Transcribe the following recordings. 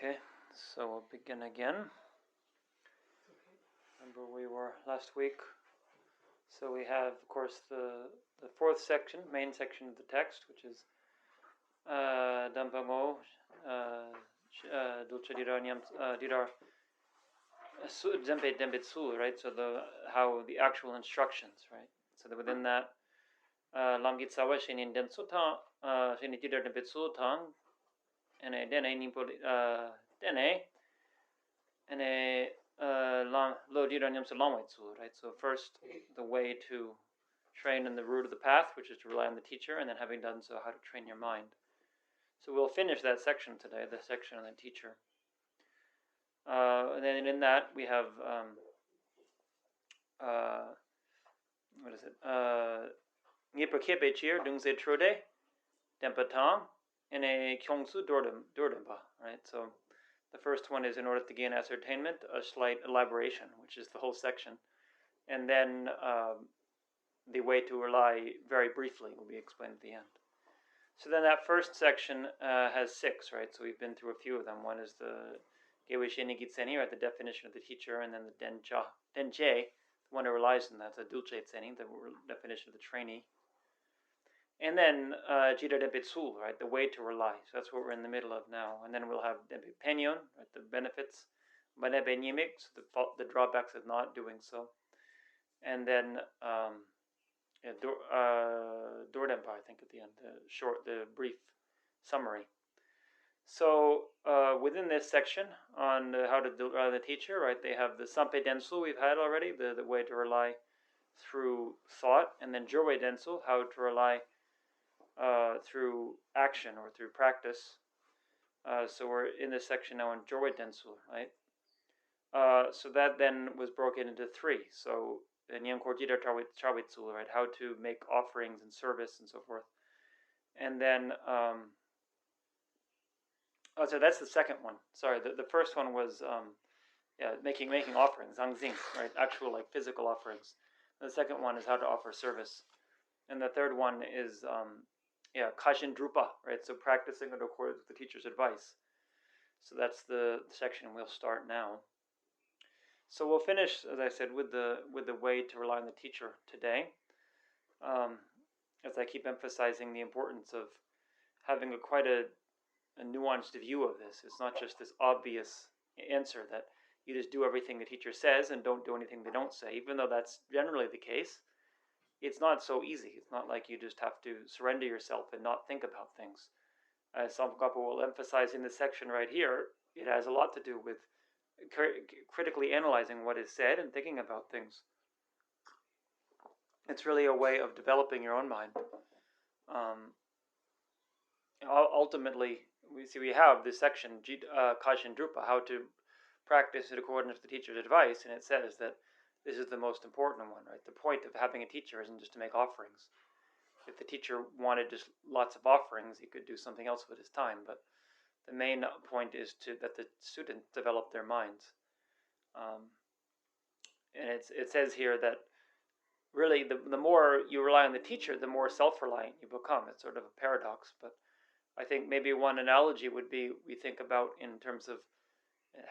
Okay, so we'll begin again. Remember we were last week. So we have, of course, the fourth section, main section of the text, which is Dampango, Dulce Didar Zempe Dembitsu, right? So how the actual instructions, right? So that within that, Lamgit Sawa Shenin Densu Tang, Shenin Didar Dembitsu Tang, and a Dene Nimpo Dene, and a Lo Didar Nyamsa Longwaitsu, right? So first, the way to train in the root of the path, which is to rely on the teacher, and then having done so, how to train your mind. So we'll finish that section today, the section on the teacher. And then in that we have what is it? Ngipa Chir Dungse Trude Dempatang and a Kyongsu Dordemba, right? So the first one is in order to gain ascertainment, a slight elaboration, which is the whole section. And then the way to rely very briefly will be explained at the end. So then that first section has 6, right? So we've been through a few of them. One is the Gewe Shenigitseni, right? The definition of the teacher, and then the Denje, the one that relies on that, the Dulce Tseni, the definition of the trainee. And then Jida Dempitsul, right? The way to rely. So that's what we're in the middle of now. And then we'll have Dempe Penyon, right? The benefits. Banebe Nyimik, so the drawbacks of not doing so. And then Dordempa, I think, at the end, the brief summary. So within this section on how to do the teacher, right, they have the Sampe Densu we've had already, the way to rely through thought, and then Jorwei Densu, how to rely through action or through practice. So we're in this section now on Jorwei Densu, right? So that then was broken into 3. So Nyamkorjida Chawitsul, right, how to make offerings and service and so forth. And then so that's the second one. Sorry, the first one was making offerings, zangzing, right? Actual like physical offerings. And the second one is how to offer service. And the third one is kashin drupa, right? So practicing in accordance with the teacher's advice. So that's the section we'll start now. So we'll finish, as I said, with the way to rely on the teacher today. As I keep emphasizing the importance of having quite a nuanced view of this. It's not just this obvious answer that you just do everything the teacher says and don't do anything they don't say, even though that's generally the case. It's not so easy. It's not like you just have to surrender yourself and not think about things. As Tsongkhapa will emphasize in this section right here, it has a lot to do with critically analyzing what is said and thinking about things. It's really a way of developing your own mind. Ultimately, we have this section, Kashin Drupa, how to practice in accordance with the teacher's advice, and it says that this is the most important one, right? The point of having a teacher isn't just to make offerings. If the teacher wanted just lots of offerings, he could do something else with his time, but the main point is that the students develop their minds. And it says here that really the more you rely on the teacher, the more self-reliant you become. It's sort of a paradox, but I think maybe one analogy would be we think about in terms of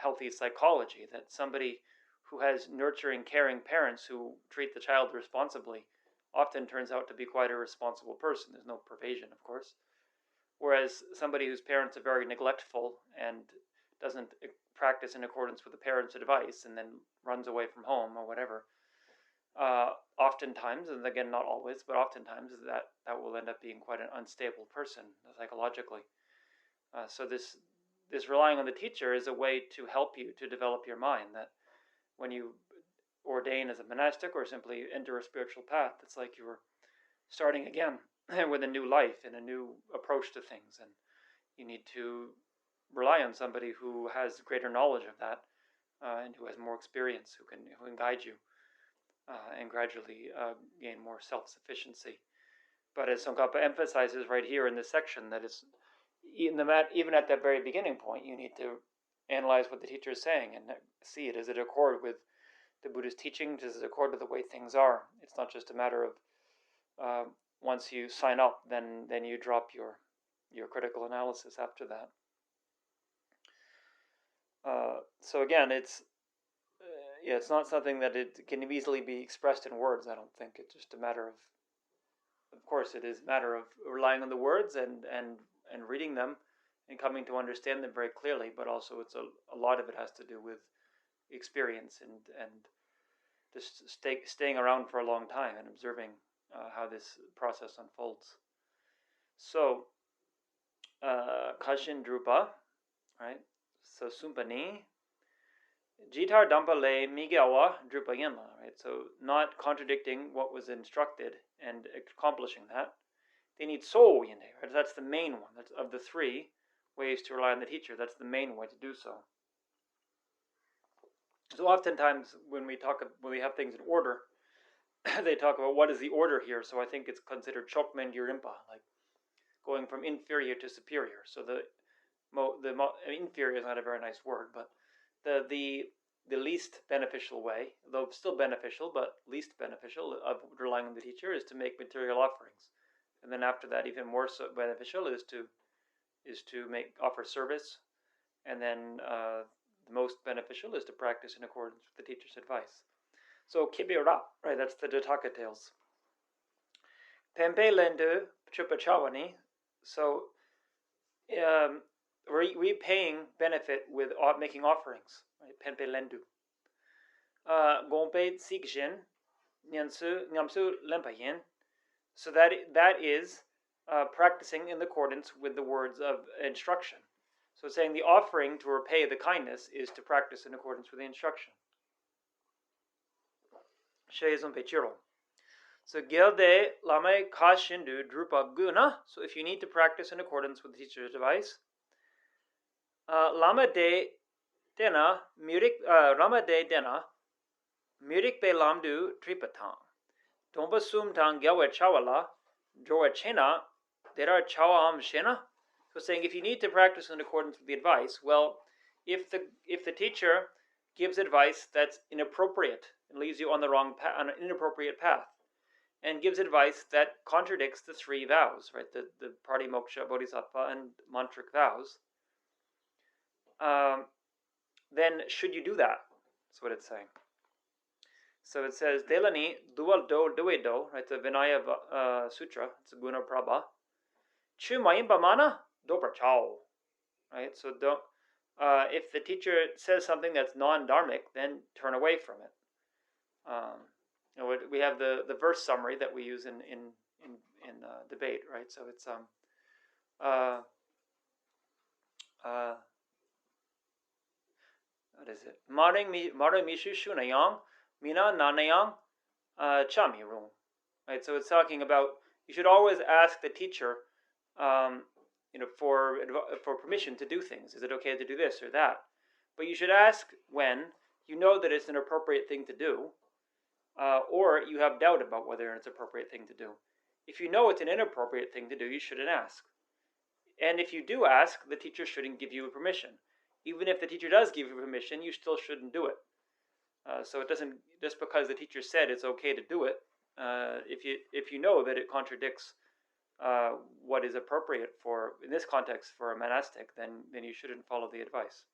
healthy psychology, that somebody who has nurturing, caring parents who treat the child responsibly often turns out to be quite a responsible person. There's no pervasion, of course. Whereas somebody whose parents are very neglectful and doesn't practice in accordance with the parents' advice and then runs away from home or whatever, oftentimes, and again not always, but oftentimes that will end up being quite an unstable person psychologically. So this relying on the teacher is a way to help you to develop your mind, that when you ordain as a monastic or simply enter a spiritual path, it's like you were starting again with a new life and a new approach to things, and you need to rely on somebody who has greater knowledge of that and who has more experience, who can guide you and gradually gain more self-sufficiency. But as Tsongkhapa emphasizes right here in this section, that it's even at that very beginning point, you need to analyze what the teacher is saying and see it. Does it accord with the Buddha's teaching? Does it accord with the way things are? It's not just a matter of once you sign up, then you drop your critical analysis after that. So again, it's not something that it can easily be expressed in words. I don't think it's just a matter of course, it is a matter of relying on the words and reading them and coming to understand them very clearly. But also, a lot of it has to do with experience and just staying around for a long time and observing how this process unfolds. So, Kashin Drupa, right? So Sumpani, Jitar Dampale Migawa Drupa Yinla, right? So not contradicting what was instructed and accomplishing that. They need soul yinde, right? That's the main one. That's of the three ways to rely on the teacher. That's the main way to do so. So oftentimes when we have things in order, they talk about what is the order here. So I think it's considered chokmen yurimpa, like going from inferior to superior. So the inferior is not a very nice word, but the least beneficial way, though still beneficial, but least beneficial of relying on the teacher is to make material offerings, and then after that, even more so beneficial is to offer service, and then the most beneficial is to practice in accordance with the teacher's advice. So kibira, right? That's the Jataka tales. Pempe lendu chupachawani. So repaying benefit with making offerings, right? Pempe lendu. Gompe sikshin nyamsu lempayin. So that is practicing in accordance with the words of instruction. So it's saying the offering to repay the kindness is to practice in accordance with the instruction. Sheizun pechiro. So gilde lame kashindu drupa guna. So if you need to practice in accordance with the teacher's advice, lama de dena mirik be lamdu tripatang. Tomba sum tang gyawe chawala joa chena dera chawam shena. So saying if you need to practice in accordance with the advice, well, if the teacher gives advice that's inappropriate and leaves you on an inappropriate path, and gives advice that contradicts the three vows, right? The Pratimoksha, Bodhisattva, and mantric vows, then should you do that? That's what it's saying. So it says, Delani dual do duedo, right? The Vinaya Sutra, it's a Guna Prabha. Chu mayimba mana dobra chao, right? So don't. If the teacher says something that's non-dharmic, then turn away from it. We have the verse summary that we use in debate, right? So it's what is it? Maring mishu shunayang mina nanayang chamirung, right? So it's talking about you should always ask the teacher, for permission to do things. Is it okay to do this or that? But you should ask when you know that it's an appropriate thing to do, or you have doubt about whether it's an appropriate thing to do. If you know it's an inappropriate thing to do, you shouldn't ask. And if you do ask, the teacher shouldn't give you permission. Even if the teacher does give you permission, you still shouldn't do it. So it doesn't, just because the teacher said it's okay to do it, if you know that it contradicts what is appropriate for, in this context, for a monastic, then you shouldn't follow the advice.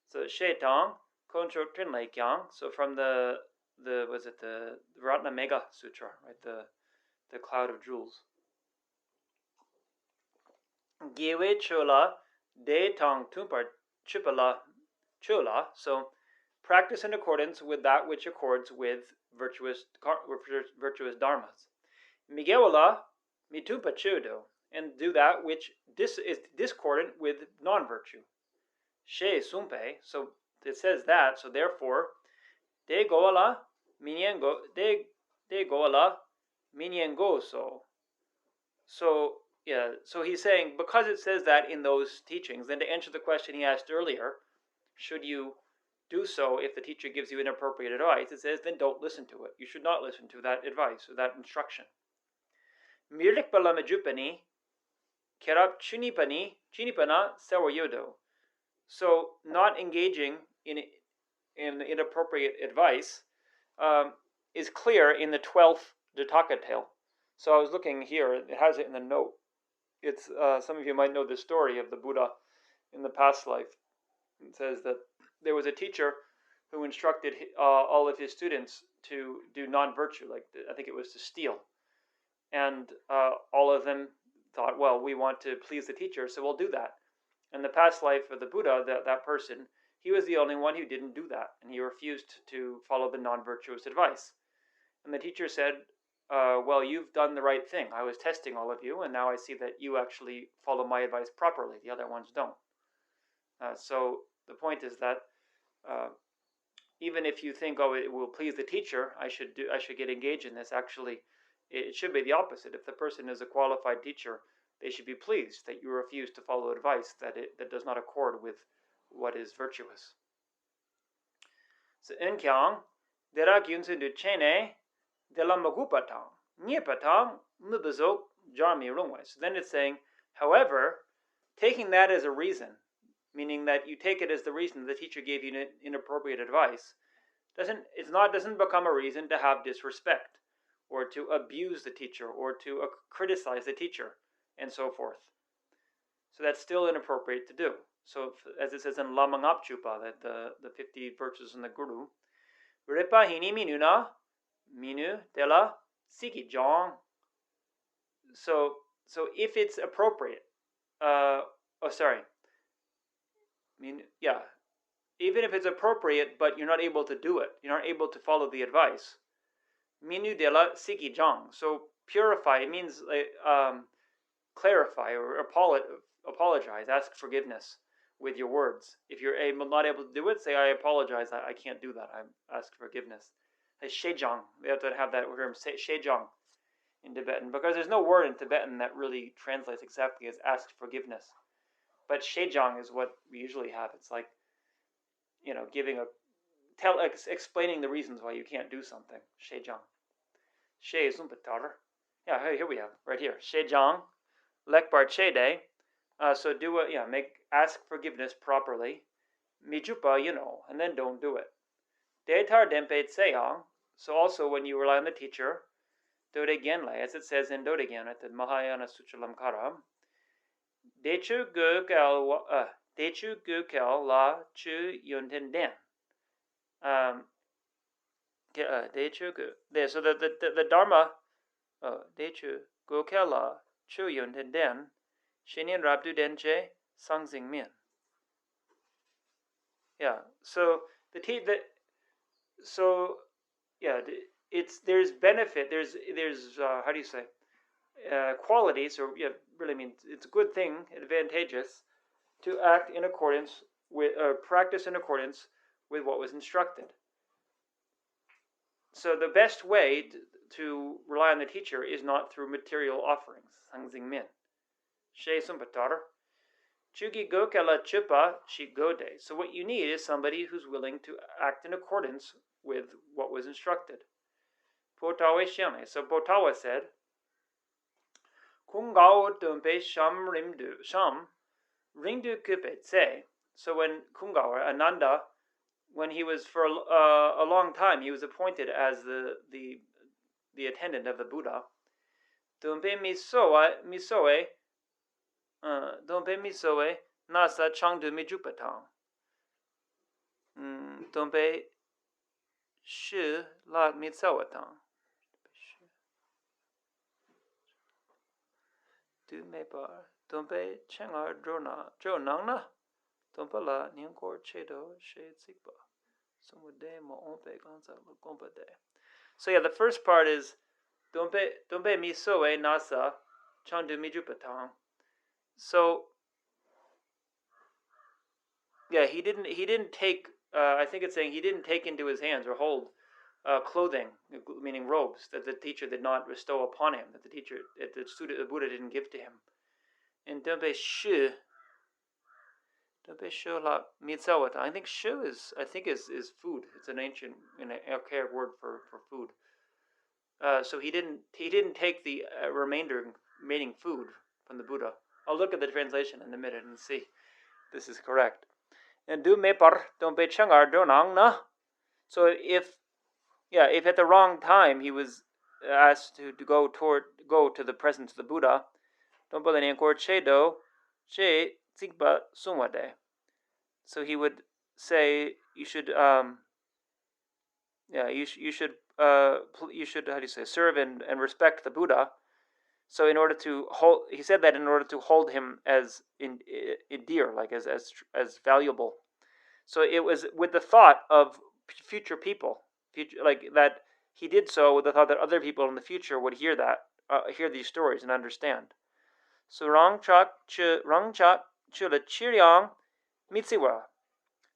So Shetang Kontro Trinlai Kyang. So from the Ratna Mega Sutra, right? The cloud of jewels. Gyewe chola de tang tumpar chipala chola. So practice in accordance with that which accords with virtuous dharmas. Migewala mitumpa chudo, and do that which is discordant with non-virtue. She sumpe. So it says that. So therefore, de goala minyengo de goala minyengo so. So yeah. So he's saying because it says that in those teachings, then to answer the question he asked earlier, should you do so if the teacher gives you inappropriate advice? It says then don't listen to it. You should not listen to that advice or that instruction. Mirlik balamajupani kerap chunipana sawayodo. So not engaging in inappropriate advice is clear in the 12th Jataka tale. So I was looking here; it has it in the note. It's some of you might know the story of the Buddha in the past life. It says that there was a teacher who instructed all of his students to do non-virtue, like I think it was to steal. And all of them thought, well, we want to please the teacher, so we'll do that. In the past life of the Buddha, that person, he was the only one who didn't do that, and he refused to follow the non-virtuous advice. And the teacher said, well, you've done the right thing. I was testing all of you, and now I see that you actually follow my advice properly. The other ones don't. So the point is that even if you think, oh, it will please the teacher, I should get engaged in this. Actually, it should be the opposite. If the person is a qualified teacher, they should be pleased that you refuse to follow advice that does not accord with what is virtuous. So enkyang dera gyunsun du chene dela magupatang nyepatang mubazok jarmi rungwai. So then it's saying, however, taking that as a reason, meaning that you take it as the reason the teacher gave you inappropriate advice, doesn't become a reason to have disrespect or to abuse the teacher or to criticize the teacher and so forth. So that's still inappropriate to do. So as it says in Lama.RIM.CHEN.MO, that the 50 virtues in the Guru, Ripa hini minu na minu dela siki jong. So if it's appropriate, even if it's appropriate, but you're not able to do it, you're not able to follow the advice. Minu de la siki jang. So purify, it means clarify or apologize, ask forgiveness with your words. If you're not able to do it, say, I apologize, I can't do that, I ask forgiveness. Shejang, we have to have that term, shejang, in Tibetan, because there's no word in Tibetan that really translates exactly as ask forgiveness. But shejang is what we usually have. It's like, explaining the reasons why you can't do something. Shejang. She zumpatar. Yeah, here we have, right here. Shejang, lekbar chede. So ask forgiveness properly. Mijupa, and then don't do it. Detar dempe tseyang. So also when you rely on the teacher, dodegenle, as it says in Dodegan at the Mahayana Suchalamkara, Dechu gu kel la chu yunten den. So the Dharma, Dechu gu kel la chu yunten den, shenin rabdu denche sangzing min. Yeah. So there's benefit. There's how do you say? Qualities, or really means it's a good thing, advantageous, to act in accordance with, practice in accordance with what was instructed. So the best way to rely on the teacher is not through material offerings. Sangzing min. She sumpatar. Chugi gokela chupa shi gode. So what you need is somebody who's willing to act in accordance with what was instructed. Potawe shiane. So Potawa said, Kungao dumpe sham ringdu kupe tse. So when Kungao, Ananda, when he was for a long time, he was appointed as the attendant of the Buddha. Dumpe misoe nasa changdu mijupatang. Dumpe shi la mitsawatang. Du me bar. Dumpe chengar dro nangna. Dumpa la nyangkor chedo she tsikpa. Sumude mo onpe ganza gompa de. So the first part is Dumpe misoe nasa changdu mijupatang. So he didn't take. I think it's saying he didn't take into his hands or hold clothing, meaning robes, that the teacher did not bestow upon him, that the Buddha didn't give to him. And Dumpe shu la mitzawata. I think shu is food. It's an ancient, archaic word for food. So he didn't take the remaining food from the Buddha. I'll look at the translation in a minute and see this is correct. And du me par Dumpe changar donang na. So if at the wrong time he was asked to go to the presence of the Buddha, Dumpa le nyangkor chedo she tsikpa sumwade. So he would say you should you should how do you say, serve and respect the Buddha. So in order to hold, he said that in order to hold him as in dear, like as valuable. So it was with the thought of future people, future, like that he did so with the thought that other people in the future would hear hear these stories and understand. So rang chak chula chiryang mitsiwa.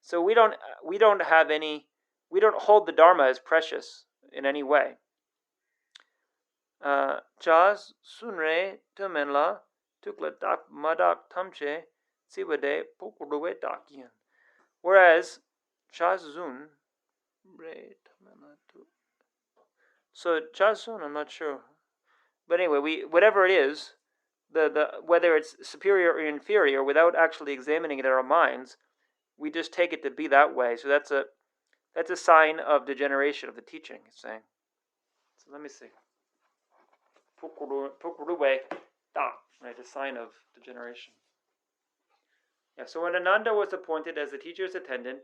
So we don't have any, we don't hold the Dharma as precious in any way. Chas sunre temenla tukla dak madak tamche sibade pokuruwe dakien. Whereas Chas zun re temenla tu. So Chas zun, I'm not sure, but anyway, we whatever it is, the whether it's superior or inferior, without actually examining it in our minds, we just take it to be that way. So that's a sign of degeneration of the teaching. It's saying. So let me see. Pukuruwe da, right? A sign of degeneration. Yeah. So when Ananda was appointed as the teacher's attendant,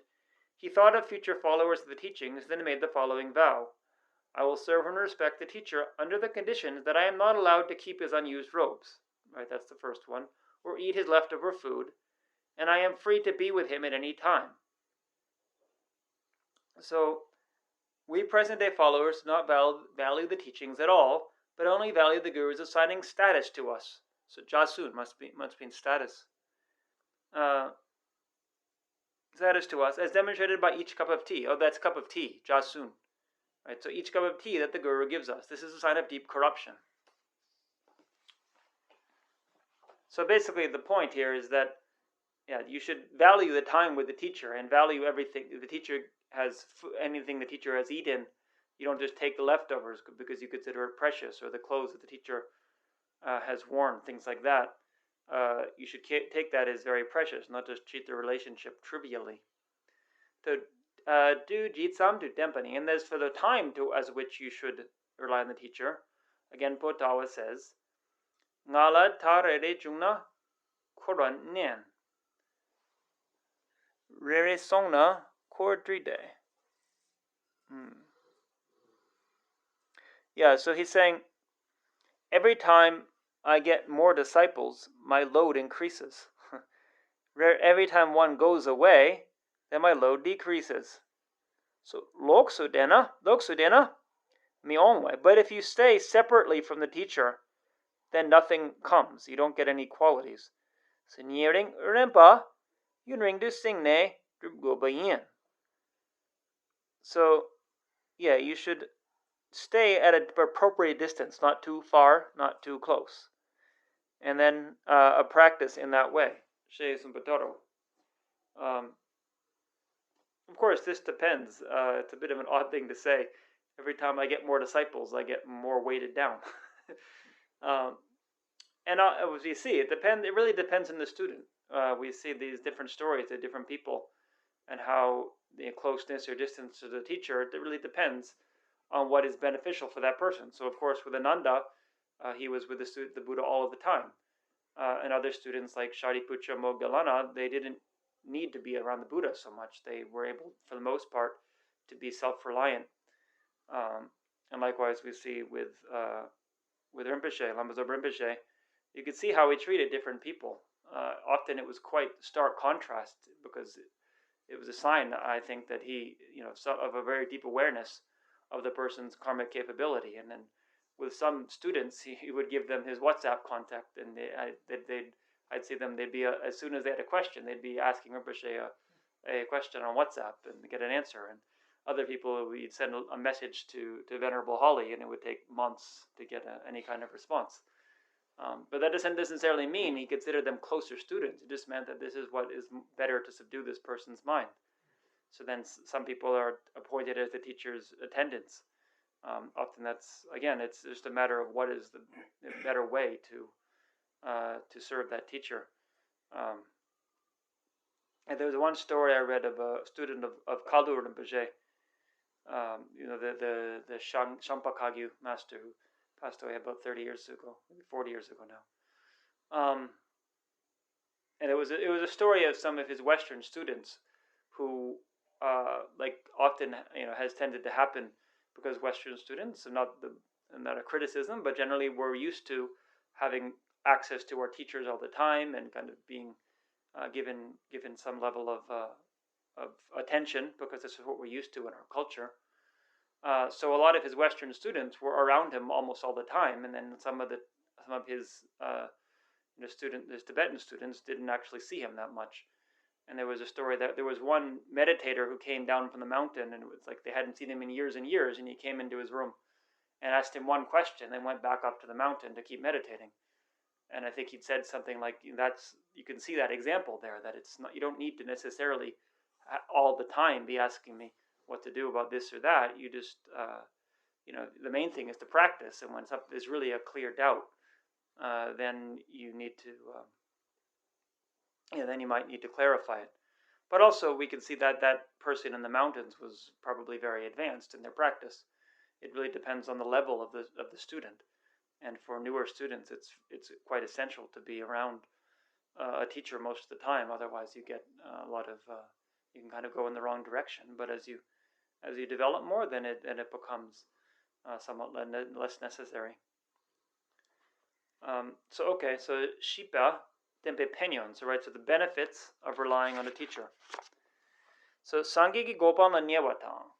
he thought of future followers of the teachings, then made the following vow: I will serve and respect the teacher under the conditions that I am not allowed to keep his unused robes. Right. That's the first one. Or eat his leftover food, and I am free to be with him at any time. So we present-day followers do not value the teachings at all, but only value the Guru's assigning status to us. So jasun must mean status. Status to us, as demonstrated by each cup of tea. Oh, that's cup of tea, jasun. Right. So each cup of tea that the Guru gives us, this is a sign of deep corruption. So basically, the point here is that you should value the time with the teacher and value everything the teacher has. Anything the teacher has eaten, you don't just take the leftovers because you consider it precious, or the clothes that the teacher has worn, things like that. You should take that as very precious, not just treat the relationship trivially. So, do jitsam to dempani, and as for the time as which you should rely on the teacher, again, Potawa says, ngala tarere jungna koran nian. Rere songna kordride. Yeah, so he's saying, every time I get more disciples, my load increases. Every time one goes away, then my load decreases. So loksudena, mi onwe. But if you stay separately from the teacher, then nothing comes. You don't get any qualities. So nyering rempa, yunring du singne drubgobayin. So yeah, you should stay at an appropriate distance, not too far, not too close, and then a practice in that way. Of course, this depends. It's a bit of an odd thing to say. Every time I get more disciples, I get more weighted down. And as we see, it really depends on the student. We see these different stories of different people, and how the closeness or distance to the teacher. It really depends on what is beneficial for that person. So, of course, with Ananda, he was with the Buddha all of the time. And other students like Shariputra Moggallana, they didn't need to be around the Buddha so much. They were able, for the most part, to be self-reliant. And likewise, we see with Rinpoche, Lama Tsongkhapa Rinpoche, you could see how he treated different people. Often it was quite stark contrast, because it was a sign, I think, that he, of a very deep awareness of the person's karmic capability. And then with some students, he would give them his WhatsApp contact, and I'd see them, they'd be, as soon as they had a question, they'd be asking Rinpoche a question on WhatsApp and get an answer. And other people, we'd send a message to Venerable Holly, and it would take months to get any kind of response. But that doesn't necessarily mean he considered them closer students. It just meant that this is what is better to subdue this person's mind. So then some people are appointed as the teacher's attendants. Often that's, again, it's just a matter of what is the better way to serve that teacher. And there was one story I read of a student of Kaldur Rinpoche, the Shampa Kagyu master, who passed away about 30 years ago, maybe 40 years ago now. And it was a story of some of his Western students who like often has tended to happen because Western students, and not a criticism, but generally we're used to having access to our teachers all the time and kind of being given some level of attention because this is what we're used to in our culture. So a lot of his Western students were around him almost all the time, and then some of his his Tibetan students didn't actually see him that much. And there was a story that there was one meditator who came down from the mountain, and it was like they hadn't seen him in years and years, and he came into his room and asked him one question, then went back up to the mountain to keep meditating. And I think he'd said something like, "That's you can see that example there. That it's not you don't need to necessarily all the time be asking me what to do about this or that. You just the main thing is to practice. And when there's really a clear doubt, then you need to." Then you might need to clarify it. But also we can see that that person in the mountains was probably very advanced in their practice. It really depends on the level of the student. And for newer students, it's quite essential to be around a teacher most of the time. Otherwise, you get a lot of you can kind of go in the wrong direction. But as you develop more, then it becomes somewhat less necessary. So shipa tempe penyon. So the benefits of relying on a teacher. So sangigi gopan nyewatang,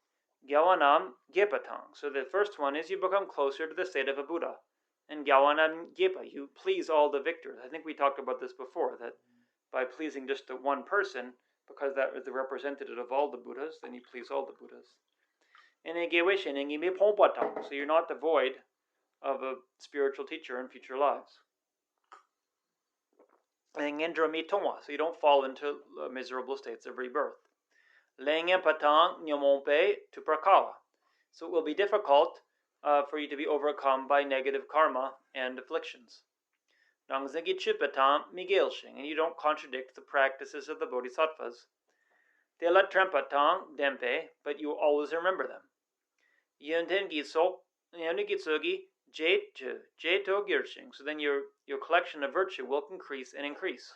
gyawanam gepatang. So the first one is you become closer to the state of a Buddha. And gyawanam gepa, you please all the victors. I think we talked about this before, that by pleasing just one person, because that is the representative of all the Buddhas, then you please all the Buddhas. And so you're not devoid of a spiritual teacher in future lives. And so you don't fall into miserable states of rebirth. So it will be difficult for you to be overcome by negative karma and afflictions. And you don't contradict the practices of the bodhisattvas. But you always remember them. So then your collection of virtue will increase and increase.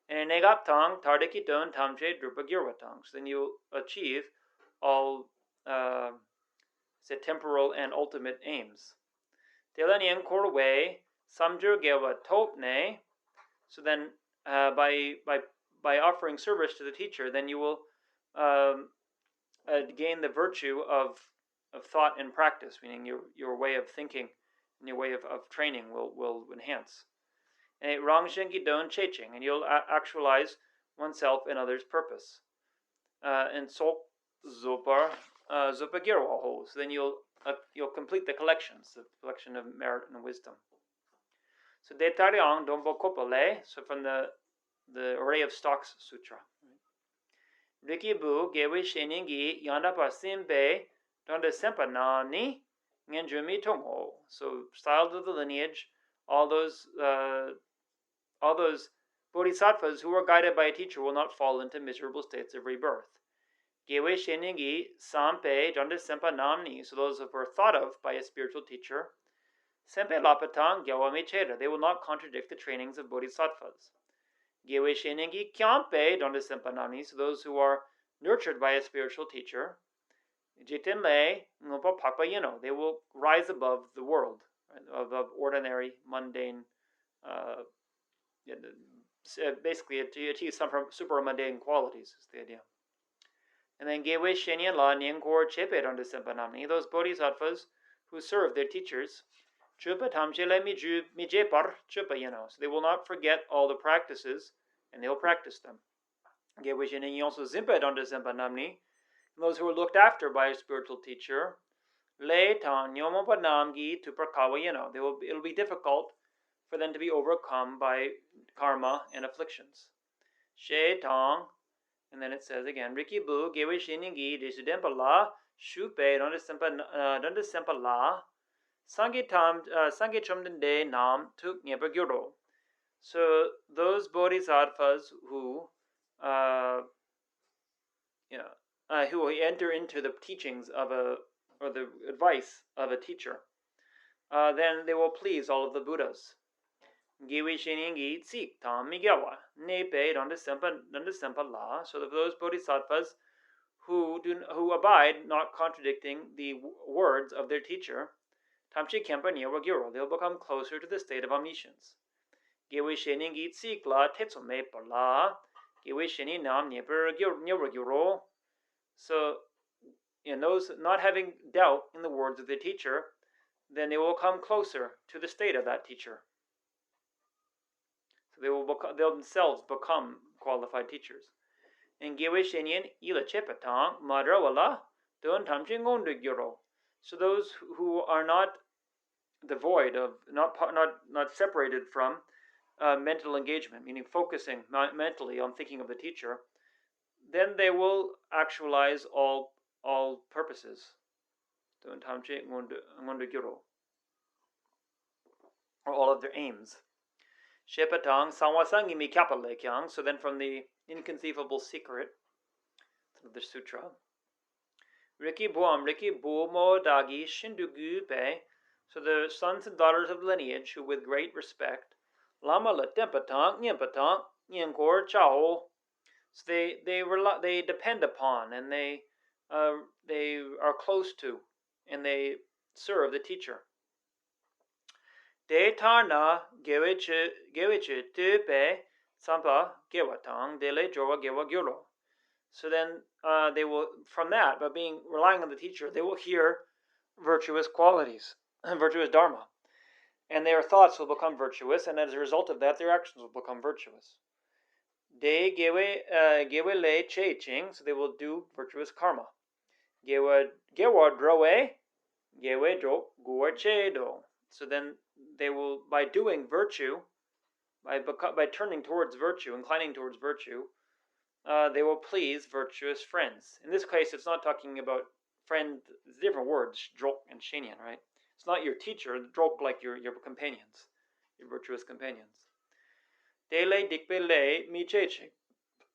And so then you achieve all temporal and ultimate aims. So then by offering service to the teacher, then you will gain the virtue of thought and practice, meaning your way of thinking and your way of training will enhance. And you'll actualize oneself and others' purpose. And so then you'll complete the collections, the collection of merit and wisdom. So Detaryang Dombo Kopale, so from the Array of Stocks Sutra. Rikibu Gewe Sheningi Yandapa Simbe Donde Sempanani Ngenjumi Tomo. So styles of the lineage, all those bodhisattvas who are guided by a teacher will not fall into miserable states of rebirth. Gewe Sheningi Sampe Donde Sempanamni. So those who are thought of by a spiritual teacher. Sempe Lapatang Gyawame Cheda. They will not contradict the trainings of bodhisattvas. Gewe Sheningi Kyampe Donde Sempanamni. So those who are nurtured by a spiritual teacher. Jitenle Ngopa Pakpa Yeno. They will rise above the world, right? Above ordinary, mundane, basically to achieve some super mundane qualities is the idea. And then Gewe Shenyan La Nyengkor Chepe Donde Sempanamni. Those bodhisattvas who serve their teachers. So they will not forget all the practices, and they will practice them. Those who are looked after by a spiritual teacher, it'll be difficult for them to be overcome by karma and afflictions. And then it says again, Rikibu Gewe Shiningi Desidempala Shupe Donde Sempala Sangechomdende Nam Tuk Nyepagyuro. So those bodhisattvas who enter into the teachings or the advice of a teacher, then they will please all of the Buddhas. Giwi Shenin Gi Tsik Tam Migawa, Nepe Danda La. So those bodhisattvas who abide not contradicting the words of their teacher, Tamchi Kempa Nyewa Gyuro, they'll become closer to the state of omniscience. Giwi Shenin Gi Tsik La Tetsume La, Giwi Shenin Nam Nyewa Gyuro. So, in those not having doubt in the words of the teacher, then they will come closer to the state of that teacher. So they'll themselves become qualified teachers. And Gewe Shenyan Ila Chepatang Madrawala Don Tamjing Gyuro. So those who are not devoid of, not separated from mental engagement, meaning focusing mentally on thinking of the teacher, then they will actualize all purposes. Don Tamjing Gyuro. Or all of their aims. Shepatang Sanwasangi Mi Kapale Kyang. So then from the inconceivable secret of the sutra. Riki Buomo Dagi Shindugu Pe. So the sons and daughters of lineage who with great respect Lama La Tempatang Nyenpatang Nyenkor Chao. So they depend upon and they are close to and they serve the teacher. De tarna geweche tupe sampa gewatang dele jowa gewa gyuro. So then they will, from that, by relying on the teacher, they will hear virtuous qualities, virtuous dharma, and their thoughts will become virtuous, and as a result of that, their actions will become virtuous. De gewe le che ching, so they will do virtuous karma. Gewa droe, gewe dro guar che do. So then they will, by doing virtue, by turning towards virtue, inclining towards virtue, they will please virtuous friends. In this case, it's not talking about friend. It's different words, drok and shenyan, right? It's not your teacher, drok like your companions, your virtuous companions. Dele dikpele mi cheche.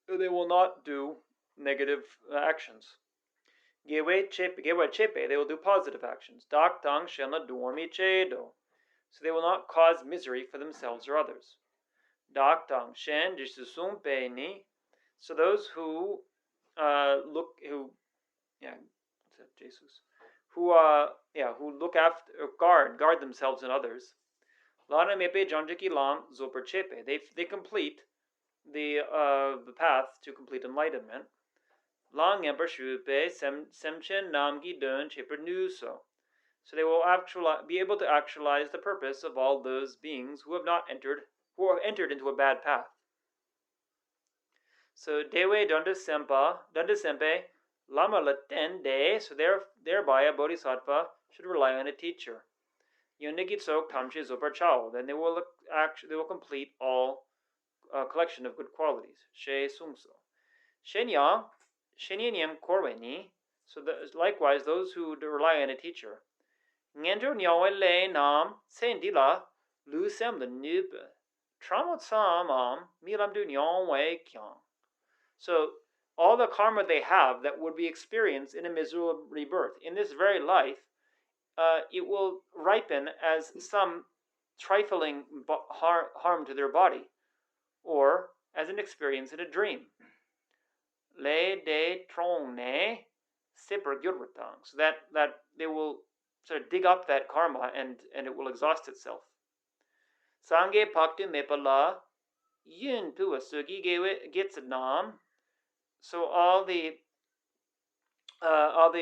They will not do negative actions. Gewe chepe, they will do positive actions. Dak tang shena dormi chedo. So they will not cause misery for themselves or others. Dak tang shen jisusum pe ni. So those who look after or guard themselves and others. Lana mepe janjiki lam zoper chepe. They complete the path to complete enlightenment. Lang emper shupe semchen namgi dun cheper nuso. So they will be able to actualize the purpose of all those beings who have entered into a bad path. So dewe dunda sempe lama laten de. So thereby a bodhisattva should rely on a teacher. Yonigitsok tamche zopar chao. Then they will complete all collection of good qualities. She sungso. Shenyam korweni. So likewise, those who rely on a teacher. Ngendo nyawe le nam sendila lu sem the nub tramot samam milam du nyawe kyang. So all the karma they have that would be experienced in a miserable rebirth in this very life, it will ripen as some trifling harm to their body, or as an experience in a dream. Le de trong ne sipper gyurvatang. So that they will sort of dig up that karma and it will exhaust itself. Sange paktu mepala yin tua sugi gets nam. So all the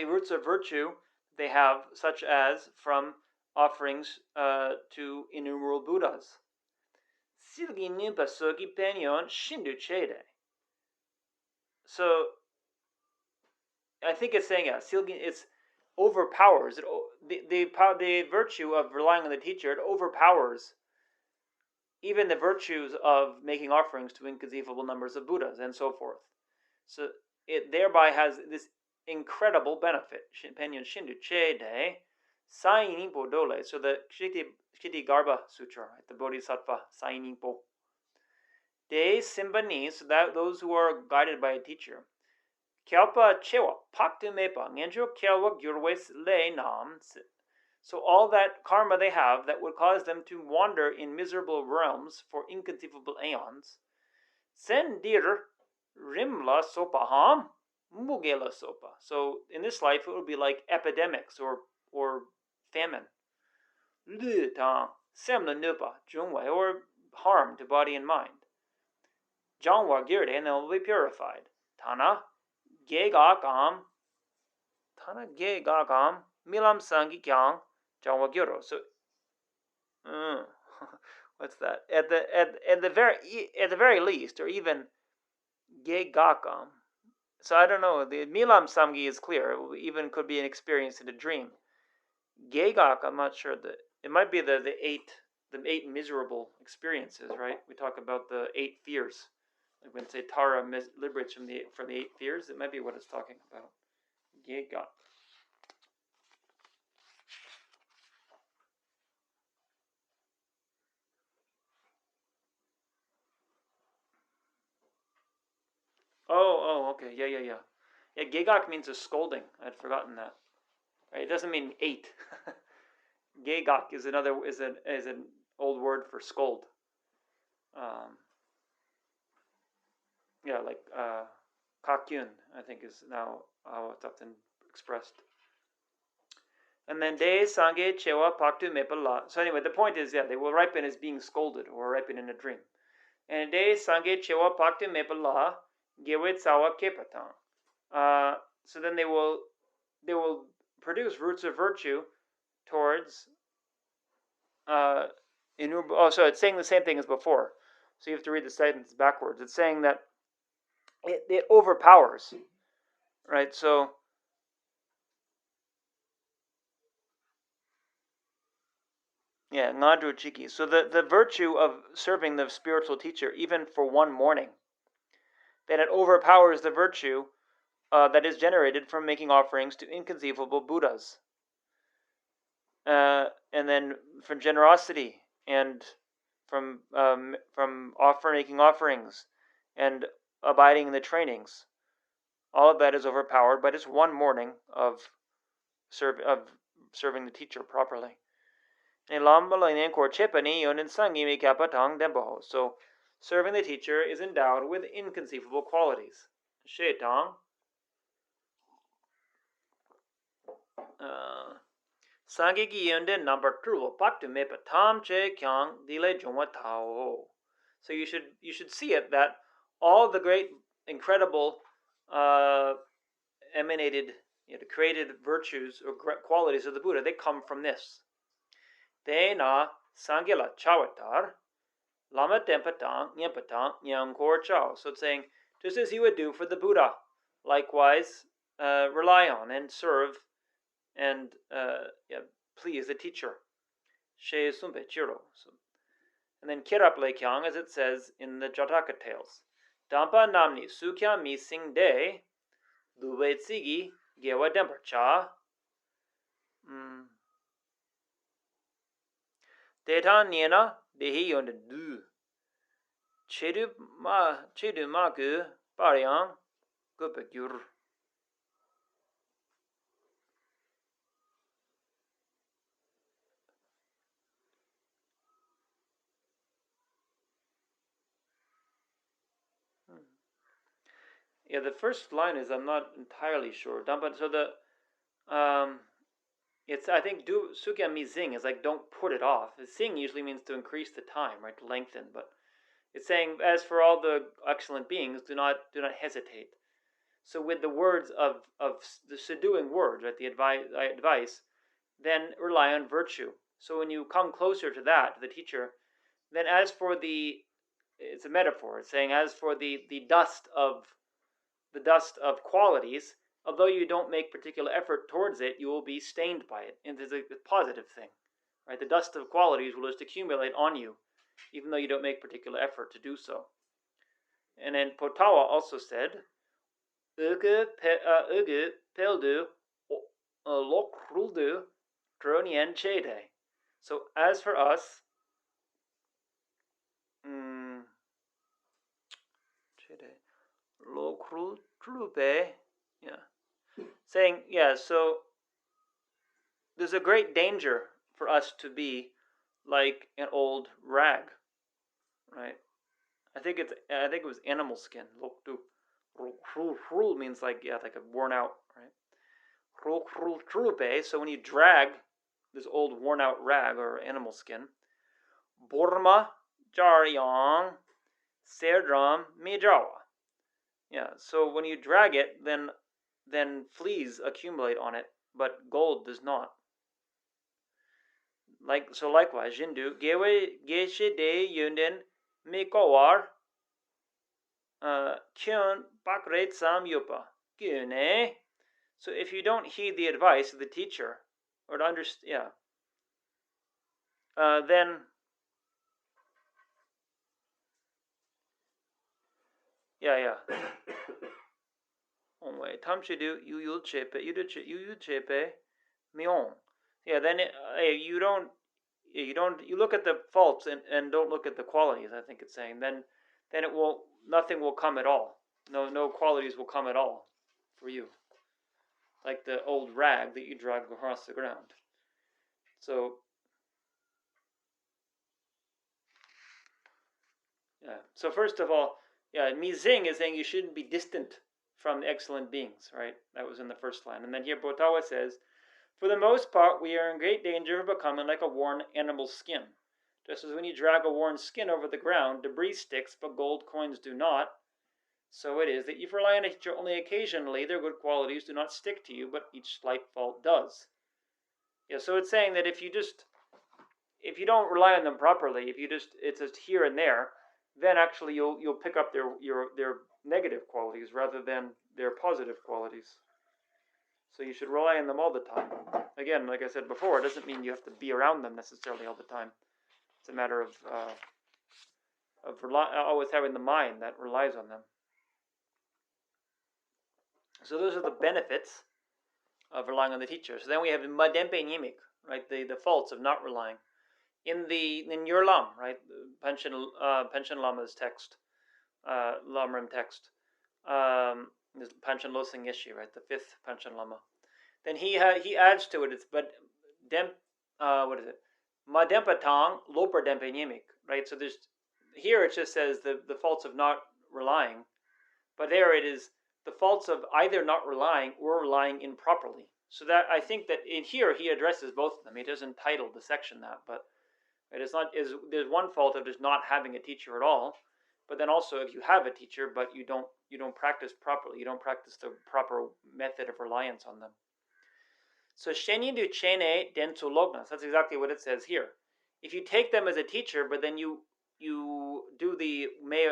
roots of virtue they have, such as from offerings to innumerable Buddhas. Silgi nimpa sugi penyon shindu chede. So I think it's saying it's overpowers it. The virtue of relying on the teacher, it overpowers even the virtues of making offerings to inconceivable numbers of Buddhas and so forth. So it thereby has this incredible benefit. Penyon shindu che de sainimpo dole. So the Kshiti Garbha Sutra, right? The Bodhisattva sainimpo. De simbani, so that those who are guided by a teacher. Kyalpa chewa paktu mepa ngenjo kyalwa gyurwes le nam. So all that karma they have that would cause them to wander in miserable realms for inconceivable aeons, sen dir rimla sopaham mugela sopa. So in this life it would be like epidemics or famine. Lu tang semla nupa jungwei, or harm to body and mind. Jangwa girde, and they will be purified. Tana gegakam milam sangi kyang jangwa gyoro. So what's that? At the very least, or even gegakam. So I don't know. The milam samgi is clear. It even could be an experience in a dream. Gegak, I'm not sure that it might be the eight miserable experiences, right? We talk about the 8 fears. Like when say Tara liberates from the 8 fears, it might be what it's talking about. Gegak. Oh, okay, yeah. Yeah, gegak means a scolding. I'd forgotten that. Right? It doesn't mean 8. Gegak is an old word for scold. Yeah, like kakyun, I think is now how it's often expressed. And then de sange chewa paktu mepala. So anyway, the point is, yeah, they will ripen as being scolded or ripen in a dream. And de sange chewa paktu mepala gewet sawa kepatang. So then they will produce roots of virtue towards so it's saying the same thing as before. So you have to read the sentence backwards. It's saying that it overpowers, right? So yeah, ngadru chiki. So the virtue of serving the spiritual teacher, even for one morning, that it overpowers the virtue that is generated from making offerings to inconceivable Buddhas. And then from generosity and from making offerings and abiding in the trainings. All of that is overpowered by just one morning of serving the teacher properly. So serving the teacher is endowed with inconceivable qualities. Sangeki yonde number 2 paktu mepa tam che kyang dile jongwa tao. So you should see it that all the great, incredible, emanated, created virtues or qualities of the Buddha, they come from this. Te na sangela chawatar lama tempatang nyempatang nyangkor chao. So it's saying, just as you would do for the Buddha, likewise rely on and serve and please the teacher. She sumpe chiro. And then kirap le kyang, as it says in the Jataka tales. Dampa namni sukya mi sing de luwe tsigi gewa demper cha. Detan niena dehi yonde du. Chedu ma gu paryang gupagyur. Yeah, the first line is, I'm not entirely sure. So it's, I think, do sukya mi zing is like don't put it off. Sing usually means to increase the time, right, to lengthen. But it's saying, as for all the excellent beings, do not hesitate. So with the words of the subduing words, right, the advice, then rely on virtue. So when you come closer to that, to the teacher, then as for it's a metaphor. It's saying, as for the dust of qualities, although you don't make particular effort towards it, you will be stained by it. And it's a positive thing, right? The dust of qualities will just accumulate on you, even though you don't make particular effort to do so. And then Potawa also said, Uge peldu lokruldu dronien chede. So as for us, chede lokrul trupe, yeah. Saying, yeah, so there's a great danger for us to be like an old rag, right? I think it was animal skin. Means like like a worn out, right? So when you drag this old worn out rag or animal skin, borma jaryang serdram mijawa. Yeah. So when you drag it, then fleas accumulate on it, but gold does not. Likewise, Jindu gewe geshe de yunden mikowar kyun bakret sam yupa gyune. So if you don't heed the advice of the teacher, or to understand, then onway tamshidu yuyul chepe yuyul chepe mion. Then you look at the faults and don't look at the qualities. I think it's saying then nothing will come at all. No qualities will come at all for you, like the old rag that you drag across the ground. So so first of all, Mizing is saying you shouldn't be distant from the excellent beings, right? That was in the first line. And then here Botawa says, for the most part, we are in great danger of becoming like a worn animal skin. Just as when you drag a worn skin over the ground, debris sticks, but gold coins do not. So it is that if you rely on a teacher only occasionally, their good qualities do not stick to you, but each slight fault does. So it's saying that if you don't rely on them properly, it's just here and there, then actually you'll pick up their negative qualities rather than their positive qualities. So you should rely on them all the time. Again, like I said before, it doesn't mean you have to be around them necessarily all the time. It's a matter of always having the mind that relies on them. So those are the benefits of relying on the teacher. So then we have madempe nimik, right? The faults of not relying. In your Lam, right? Panchen Lama's text, LAM.RIM text, Panchen Losing Ishi, right? The fifth Panchen Lama. Then he adds to it. It's what is it? Ma dempatang loper dempe nimik, right? So here it just says the faults of not relying, but there it is the faults of either not relying or relying improperly. So that I think that in here he addresses both of them. He doesn't title the section that, but there's one fault of just not having a teacher at all, but then also if you have a teacher but you don't practice properly, you don't practice the proper method of reliance on them. So shenyin du chene densu lognas. That's exactly what it says here. If you take them as a teacher, but then you do the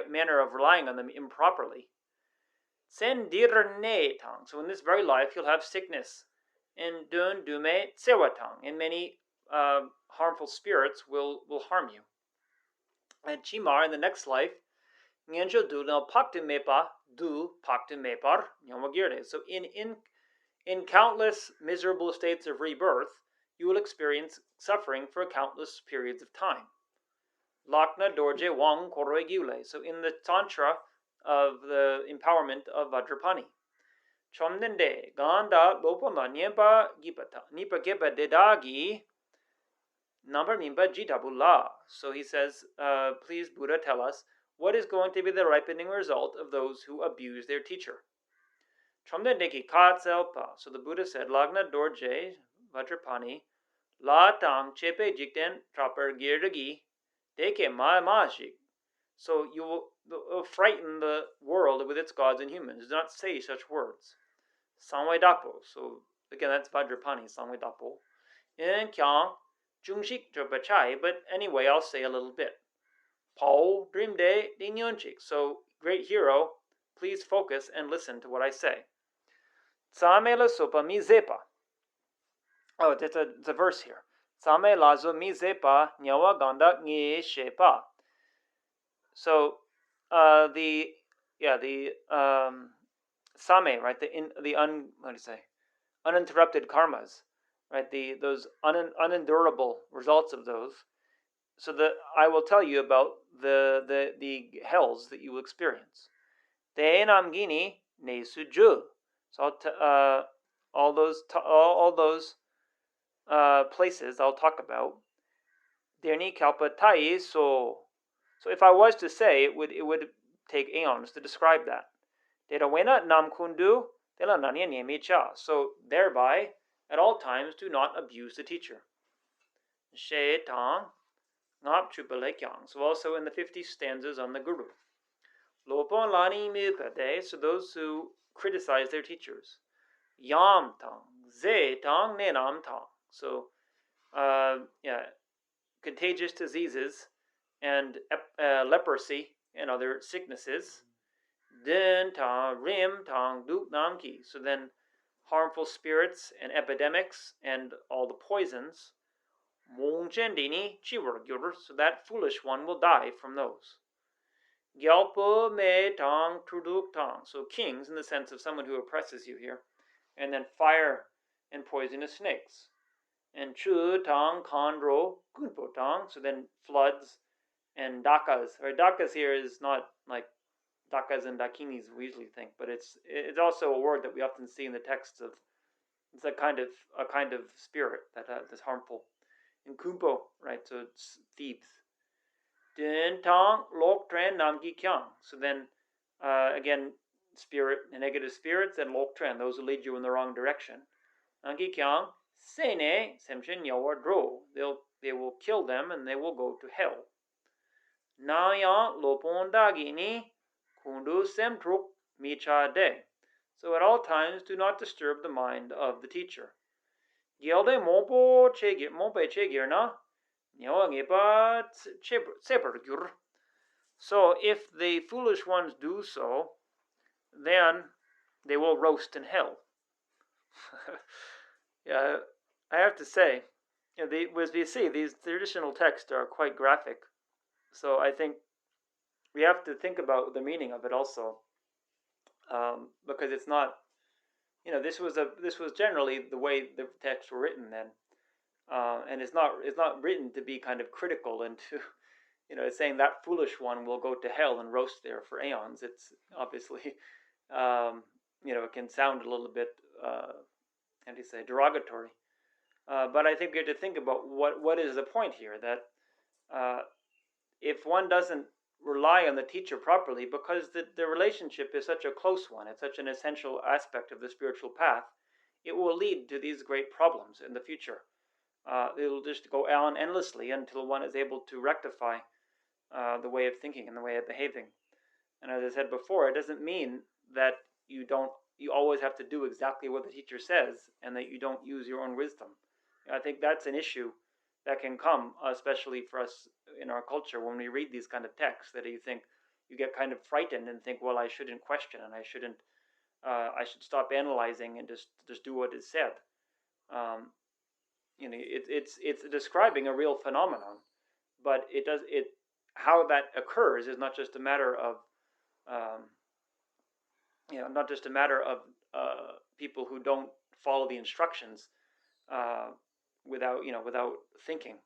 manner of relying on them improperly, sen dirne tang. So in this very life, you'll have sickness, and dun dume tsewatang, and many harmful spirits will harm you. And chimar in the next life, ngenjo du no pakte mepa du pakte mepar nyomagirde. So in countless miserable states of rebirth, you will experience suffering for countless periods of time. Lakna dorje wang koroegule. So in the tantra of the empowerment of Vajrapani. Chomnende ganda lopama nipa gepa dedagi number nimba jitabula. So he says, please Buddha, tell us what is going to be the ripening result of those who abuse their teacher. Chomnende katselpa. So the Buddha said, Lagna dorje Vajrapani la tang chepe jikten traper girdagi deke ma majik. So you will frighten the world with its gods and humans. Do not say such words. Samvedapo. So again, that's Vajrapani, Samvedapo. In kyang jungshik drabachai. But anyway, I'll say a little bit. Pao drimde dinyonchik. So great hero, please focus and listen to what I say. Tsame la sopa mi zepa. Oh, it's a verse here. Tsame lazo mi zepa nyawa ganda nge shepa. So the same, right? Uninterrupted karmas, right? Those unendurable results of those. So that I will tell you about the hells that you will experience. Te namgini ne suju. So all those places I'll talk about. Derni kalpa tai so. So if I was to say, it would take aeons to describe that. Derawena nam kundu dela nanya niemi cha. So thereby, at all times, do not abuse the teacher. She tang ngap chupalekyang. So also in the 50 stanzas on the Guru. Lopon lani mipade. So those who criticize their teachers. Yam tang, ze tang, nenam tang. So, contagious diseases and leprosy and other sicknesses. Den tang, rim tang, duk nam ki. So then, harmful spirits and epidemics and all the poisons. Mong-chen dini chiwar gyur. So that foolish one will die from those. Gyalpo me tang truduk tang. So kings in the sense of someone who oppresses you here. And then fire and poisonous snakes. And chu tang kandro kunpo tang. So then floods and dakas. Or dakas here is not like dakas and dakinis we usually think, but it's also a word that we often see in the texts of. It's a kind of spirit that is harmful. And kunpo, right? So it's thieves. Din tang lok tren nam gi kyang. So then again, spirit, negative spirits, and lok tren, those who lead you in the wrong direction. Anki kyang sene semchen yawar dro. They will kill them and they will go to hell. Na yang lopon dagini kundu semtruk micha de. So at all times, do not disturb the mind of the teacher. Gyelde mopo chegir na nyawangepa seper gyur. So if the foolish ones do so, then they will roast in hell. Yeah, I have to say, as we see, these traditional texts are quite graphic. So I think we have to think about the meaning of it also, because it's not, this was generally the way the texts were written then, and it's not written to be kind of critical and to, it's saying that foolish one will go to hell and roast there for aeons. It's obviously, it can sound a little bit, how do you say, derogatory. But I think we have to think about what is the point here, that if one doesn't rely on the teacher properly, because the relationship is such a close one, it's such an essential aspect of the spiritual path, it will lead to these great problems in the future. It will just go on endlessly until one is able to rectify the way of thinking and the way of behaving. And as I said before, it doesn't mean that you always have to do exactly what the teacher says and that you don't use your own wisdom. I think that's an issue that can come, especially for us in our culture, when we read these kind of texts, that you get kind of frightened and think, well, I shouldn't question and I should stop analyzing and just do what is said. It's describing a real phenomenon, but how that occurs is not just a matter of people who don't follow the instructions without thinking.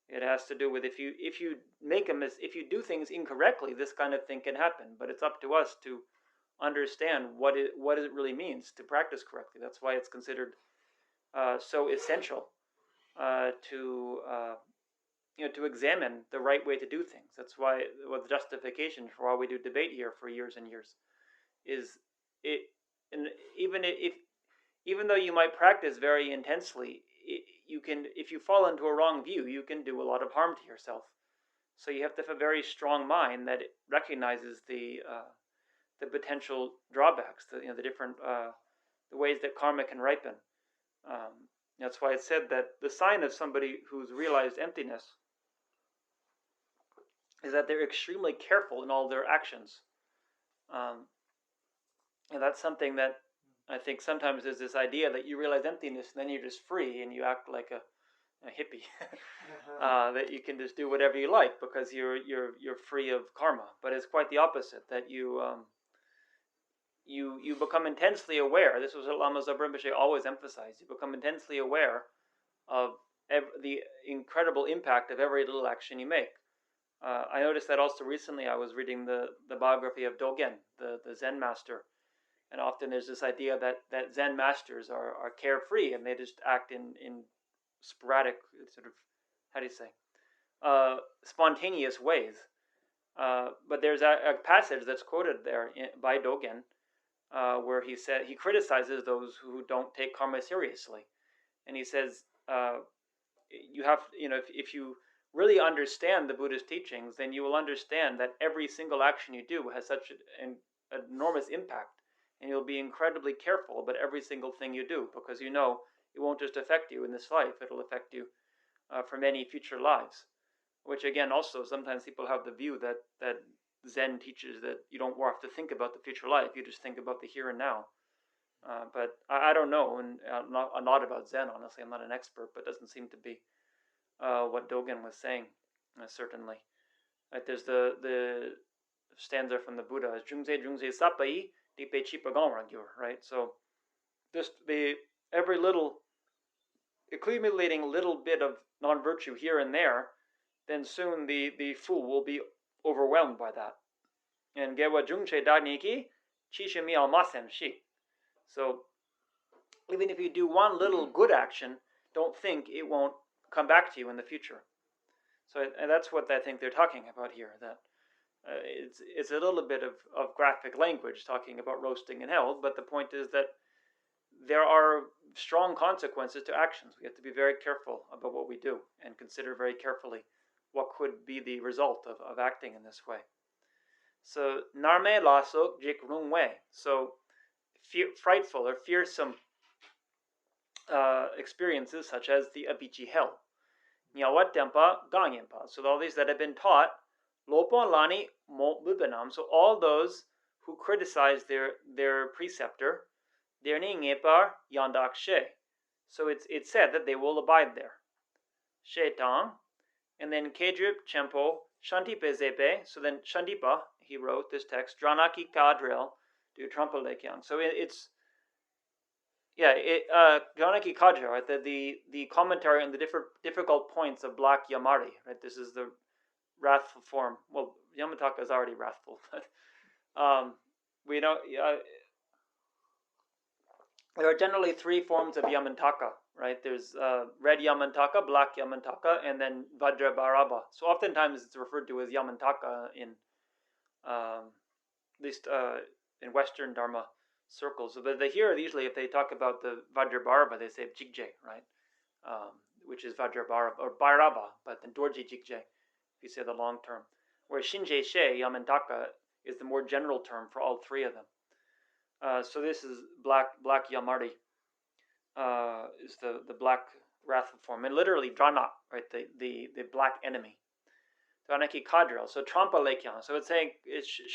It has to do with if you do things incorrectly, this kind of thing can happen. But it's up to us to understand what it really means to practice correctly. That's why it's considered so essential to examine the right way to do things. That's why the justification for why we do debate here for years and years is it. And even though you might practice very intensely, you can, if you fall into a wrong view, you can do a lot of harm to yourself. So you have to have a very strong mind that recognizes the potential drawbacks, the different the ways that karma can ripen. That's why it's said that the sign of somebody who's realized emptiness is that they're extremely careful in all their actions. And that's something that I think sometimes there's this idea that you realize emptiness and then you're just free and you act like a hippie, that you can just do whatever you like because you're free of karma. But it's quite the opposite, that you become intensely aware. This was what Lama Tsongkhapa always emphasized. You become intensely aware of the incredible impact of every little action you make. I noticed that also recently. I was reading the biography of Dogen, the Zen master. And often there's this idea that Zen masters are carefree and they just act in sporadic, sort of, how do you say, spontaneous ways. But there's a passage that's quoted there by Dogen, where he criticizes those who don't take karma seriously, and he says, you have, if you really understand the Buddhist teachings, then you will understand that every single action you do has such an enormous impact, and you'll be incredibly careful about every single thing you do, because it won't just affect you in this life, it'll affect you for many future lives. Which again, also sometimes people have the view that Zen teaches that you don't have to think about the future life, you just think about the here and now. But I don't know, and a lot about Zen, honestly. I'm not an expert, but it doesn't seem to be what Dogen was saying, certainly. There's the stanza from the Buddha, Jungze Jungze Sapai Dipe Chipa Gonragyur, right? So just every little, accumulating little bit of non-virtue here and there, then soon the fool will be overwhelmed by that. And Gewa Jungche Daniki Chishimi Almasem Shi. So even if you do one little good action, don't think it won't come back to you in the future. So and that's what I think they're talking about here, that it's a little bit of graphic language talking about roasting in hell, but the point is that there are strong consequences to actions. We have to be very careful about what we do and consider very carefully what could be the result of acting in this way. So narme lasok jik rung way. So frightful or fearsome experiences such as the abichi hell. Nyawat tempa gangyempa. So all these that have been taught, lopon lani mo bubenam. So all those who criticize their preceptor, their ningepar yandak she. So it's said that they will abide there. Shetang. And then Kedrip Chempo Shantipe Zepe. So then Shantipa, he wrote this text, Dranaki Kadril du Trumpa Lekyang. So it's Dranaki Kadril, right? The commentary on the difficult points of Black Yamari, right? This is the wrathful form. Well, Yamataka is already wrathful, but we don't. There are generally three forms of Yamantaka, right? There's red Yamantaka, black Yamantaka, and then Vajrabharaba. So oftentimes it's referred to as Yamantaka in, at least in Western Dharma circles. So they hear usually if they talk about the Vajrabharaba, they say Jigje, right? Which is Vajrabharaba, or Bhairava, but then Dorji Jigje, if you say the long term. Where Shinje She, Yamantaka, is the more general term for all three of them. So this is black Yamari, is the black wrathful form, and literally Drana, right, the black enemy. Dranaki Kadril, so Trampa Lekyan. So it's saying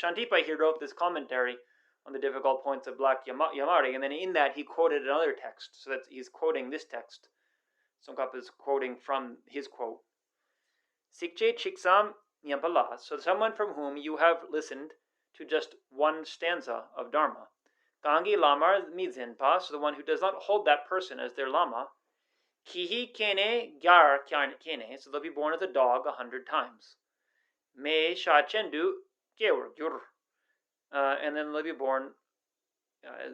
Shantipa here wrote this commentary on the difficult points of black Yamari, and then in that he quoted another text. So that he's quoting this text. Tsongkhapa is quoting from his quote. Sikche Chiksam Nyampala. So someone from whom you have listened to just one stanza of Dharma. Gangi Lama.RIM.CHEN.MO, so the one who does not hold that person as their Lama, Kihi Kene Gyar Kene, so they'll be born as a dog 100 times. Me Sha Chendu Gyur, and then they'll be born,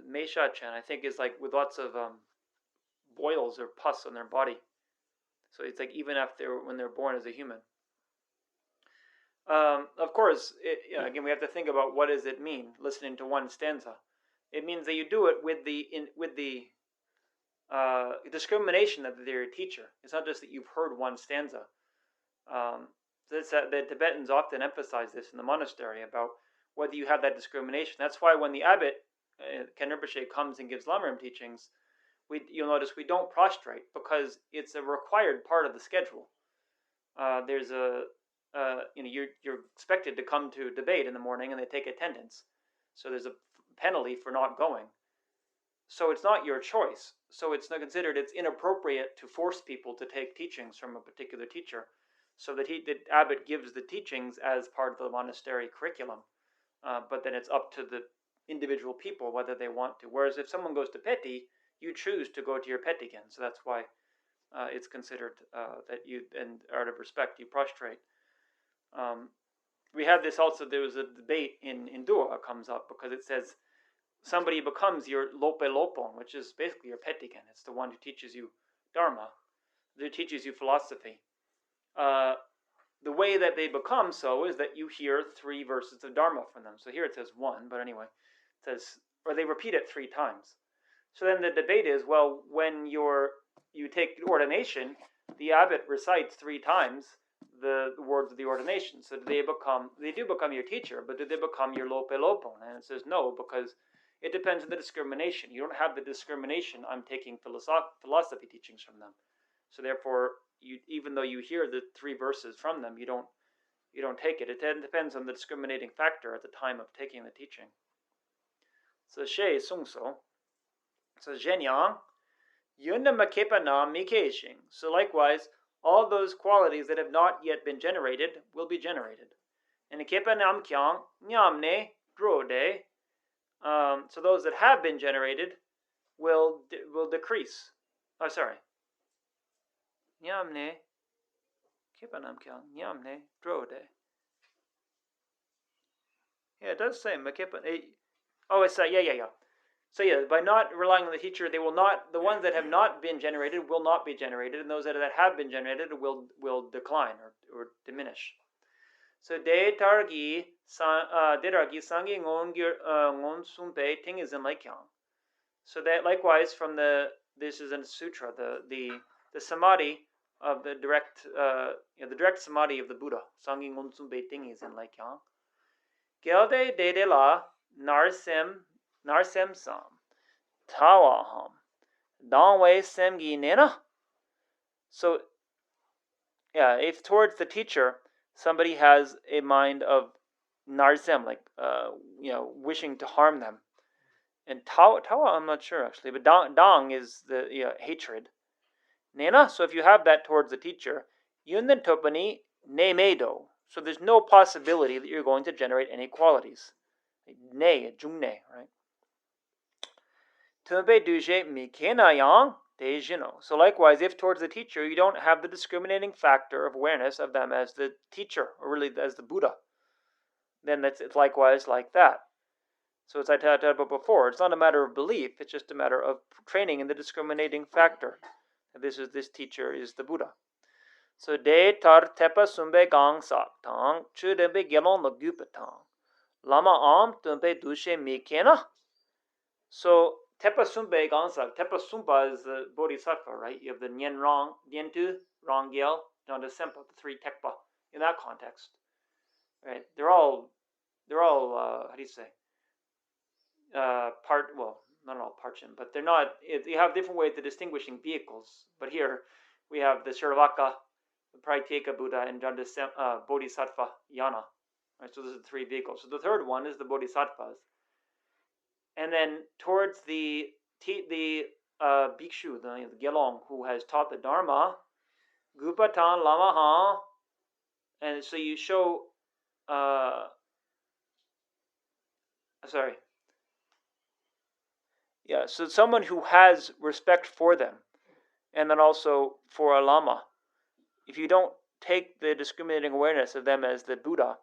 Me Sha Chen, I think is like with lots of boils or pus on their body. So it's like even after when they're born as a human. Of course, again, we have to think about what does it mean, listening to one stanza. It means that you do it with the discrimination that they're a teacher. It's not just that you've heard one stanza. The Tibetans often emphasize this in the monastery about whether you have that discrimination. That's why when the abbot, Ken Rinpoche, comes and gives Lama teachings, you'll notice we don't prostrate because it's a required part of the schedule. There's you're expected to come to debate in the morning and they take attendance. So there's a penalty for not going. So it's not your choice. So it's not considered, it's inappropriate to force people to take teachings from a particular teacher. So that the abbot gives the teachings as part of the monastery curriculum. But then it's up to the individual people whether they want to. Whereas if someone goes to Peti, you choose to go to your Peti again. So that's why it's considered that you, and out of respect, you prostrate. We have this also, there was a debate in Dua comes up because it says somebody becomes your Lope Lopon, which is basically your Petikan. It's the one who teaches you Dharma. that teaches you philosophy. The way that they become so is that you hear 3 verses of Dharma from them. So here it says 1, but anyway, it says, or they repeat it 3 times. So then the debate is, well, when you take ordination, the abbot recites 3 times the words of the ordination. So they do become your teacher, but do they become your lope lopon? And it says no, because it depends on the discrimination. You don't have the discrimination. I'm taking philosophy teachings from them. So therefore, even though you hear the 3 verses from them, you don't take it. It depends on the discriminating factor at the time of taking the teaching. So she sung so. So Zhenyang, Yunda Makepa Nam Mikeshing. So likewise, all those qualities that have not yet been generated will be generated. And Kepa Nam Kyang Nyamne Drode. So those that have been generated will decrease. Oh, sorry. Nyamne Kepa Nam Kyang Nyamne Drode. Yeah, it does say Makepa. Oh, it's yeah. So yeah, by not relying on the teacher, they will not. The ones that have not been generated will not be generated, and those that have been generated will decline or diminish. So de targi sangi ngon sumpe ting is in laikyang. So that likewise from this is in the sutra, the samadhi of the direct the direct samadhi of the Buddha, sangi ngon sumpe ting is in laikyang. Gelde de la narsem sam tawaham dangwei semgi nena. So yeah, if towards the teacher somebody has a mind of narsem, like wishing to harm them, and tawa I'm not sure actually, but dang is the hatred. Nena, so if you have that towards the teacher, yunden topani ne medo. So there's no possibility that you're going to generate any qualities. Ne, jungne, right? Tumbe duje mikena yang dejino. So likewise, if towards the teacher you don't have the discriminating factor of awareness of them as the teacher, or really as the Buddha, then it's likewise like that. So as I talked about before, it's not a matter of belief, it's just a matter of training in the discriminating factor. This teacher is the Buddha. So de tar tepa sumbe gang sak tang, chu dembe gelong no gupatang. Lama am tumpe dushe mikena. So tepa sumbe gang sak. Tepa sumpa is the bodhisattva, right? You have the nyen rong, nyen tu, rong gyel, Nanda sempa, the 3 tekpa. In that context, right? They're all how do you say? Not all parchin, but they're not. You have different ways of distinguishing vehicles. But here we have the Sharavaka, the Pratyeka Buddha, and Bodhisattva Yana. Right, so those are the 3 vehicles. So the third one is the Bodhisattvas, and then towards the bhikshu, the Gelong, who has taught the Dharma, Gupatan Lamaha, and so you show. Yeah, so someone who has respect for them, and then also for a Lama. If you don't take the discriminating awareness of them as the Buddha,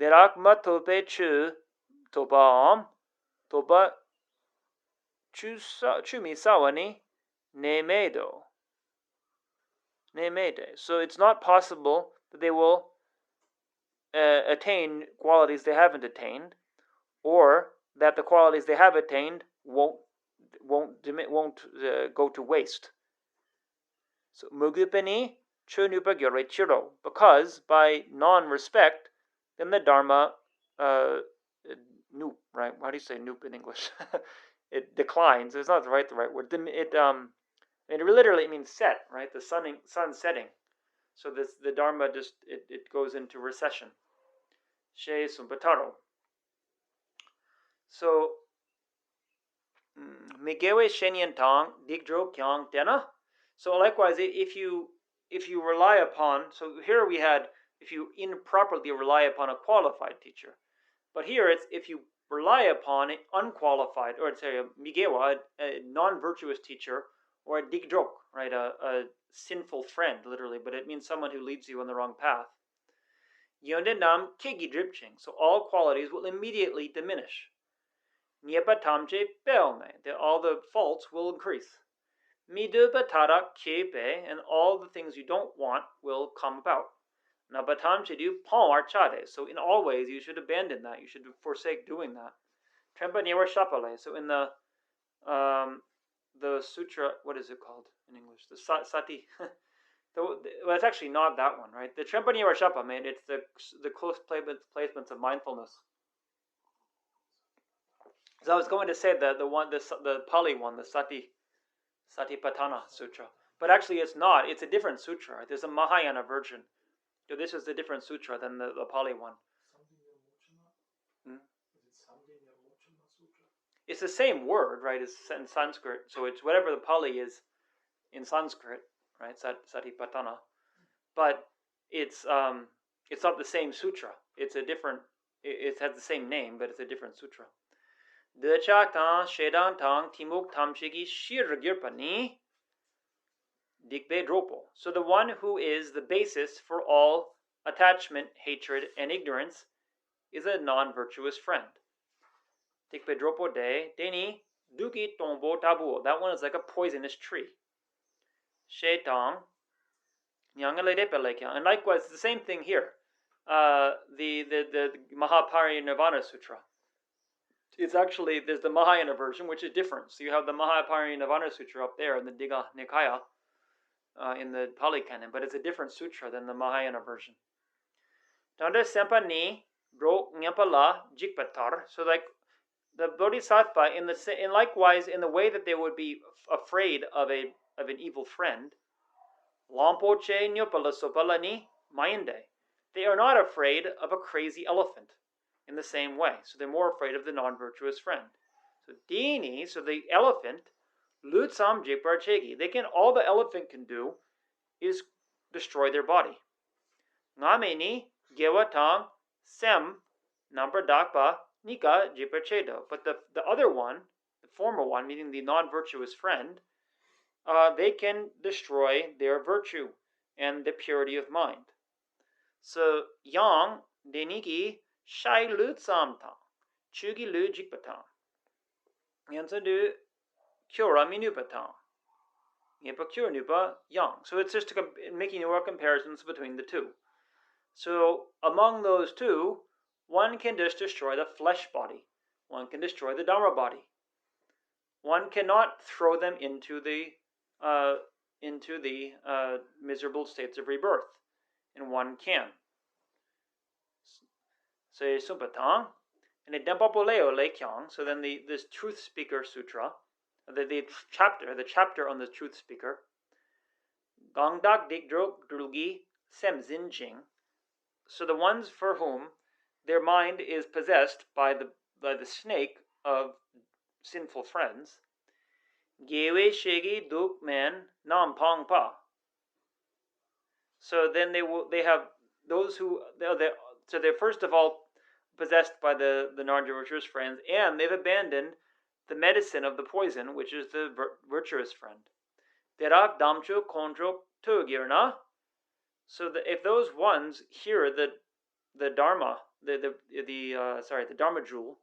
Derakma tope chu topa chumi sawani ne medo. So it's not possible that they will attain qualities they haven't attained, or that the qualities they have attained won't go to waste. So mugupani chunupa gyore chiro, because by non-respect, then the Dharma noop, right? How do you say noop in English? It declines. It's not the right word. It literally means set, right? The sun setting. So the Dharma just it goes into recession. She sumpataro. So Migewe Shenyan Tang Digdro Kyang Dena. So likewise, if you rely upon, so here we had if you improperly rely upon a qualified teacher, but here it's if you rely upon an unqualified, or say a Migewa, a non-virtuous teacher, or a Digdrok, right, a sinful friend, literally, but it means someone who leads you on the wrong path. Yonde nam kegi dripching, so all qualities will immediately diminish. Niepa tamje belne, that all the faults will increase. Midupa tara kepe, and all the things you don't want will come about. Nabatam chidu palmar chade. So in all ways you should abandon that. You should forsake doing that. Trempa niwa shapale. So in the sutra, what is it called in English? The sati. Well, it's actually not that one, right? The Trempa niwa shapa, man, it's the close placements of mindfulness. So I was going to say the Pali one, the Satipatthana Sutra, but actually it's not. It's a different sutra. There's a Mahayana version. So this is a different sutra than the Pali one. It's the same word, right? It's in Sanskrit, so it's whatever the Pali is in Sanskrit, right? Satipatthana, but it's not the same sutra. It's a different. It has the same name, but it's a different sutra. Dechatan Shedantang Timuk Tamshigi Shiragirpani Dikbe Dropo. So the one who is the basis for all attachment, hatred, and ignorance is a non-virtuous friend. Dikbe Dropo de Deni Duki Tombo Tabu. That one is like a poisonous tree. Shetang Nyangaledepelekya. And likewise, the same thing here. The Mahaparinirvana Sutra. It's actually, there's the Mahayana version, which is different. So you have the Mahaparinirvana Sutra up there in the Digha Nikaya, in the Pali Canon, but it's a different sutra than the Mahayana version. Tanda Sempa Ni Bro Nyapala Jikpatar. So like the Bodhisattva, in likewise in the way that they would be afraid of an evil friend, Lampoche Nyopala Sopalani Mayende. They are not afraid of a crazy elephant in the same way. So they're more afraid of the non-virtuous friend. So Dini, so the elephant, Lutsam Jikparchegi, all the elephant can do is destroy their body. Ngameni Gewatang Sem Number Dakpa Nika Jikparchedo. But the other one, the former one, meaning the non-virtuous friend, they can destroy their virtue and the purity of mind. So Yang Deniki Shai Lu Tsamtang Chugi Lu Jikpatang Yansa du Kyora Minupatang Yepa Kyora Nupa Yang. So it's just making more comparisons between the two. So among those two, one can just destroy the flesh body. One can destroy the Dharma body. One cannot throw them into the miserable states of rebirth, and one can. So Sumpatang, and the Dempapoleo Lekyang. So then this Truth Speaker Sutra, the chapter on the Truth Speaker, Gangdak Dikdrok Drugi Semzin Jing. So the ones for whom their mind is possessed by the snake of sinful friends, Gewe Shegi Duk Men Nam Pong Pa. So then they have those who they're first of all possessed by the non-virtuous friends, and they've abandoned the medicine of the poison, which is the virtuous friend. Derak Damcho Kondro Tugirna. So if those ones hear the Dharma, the Dharma jewel,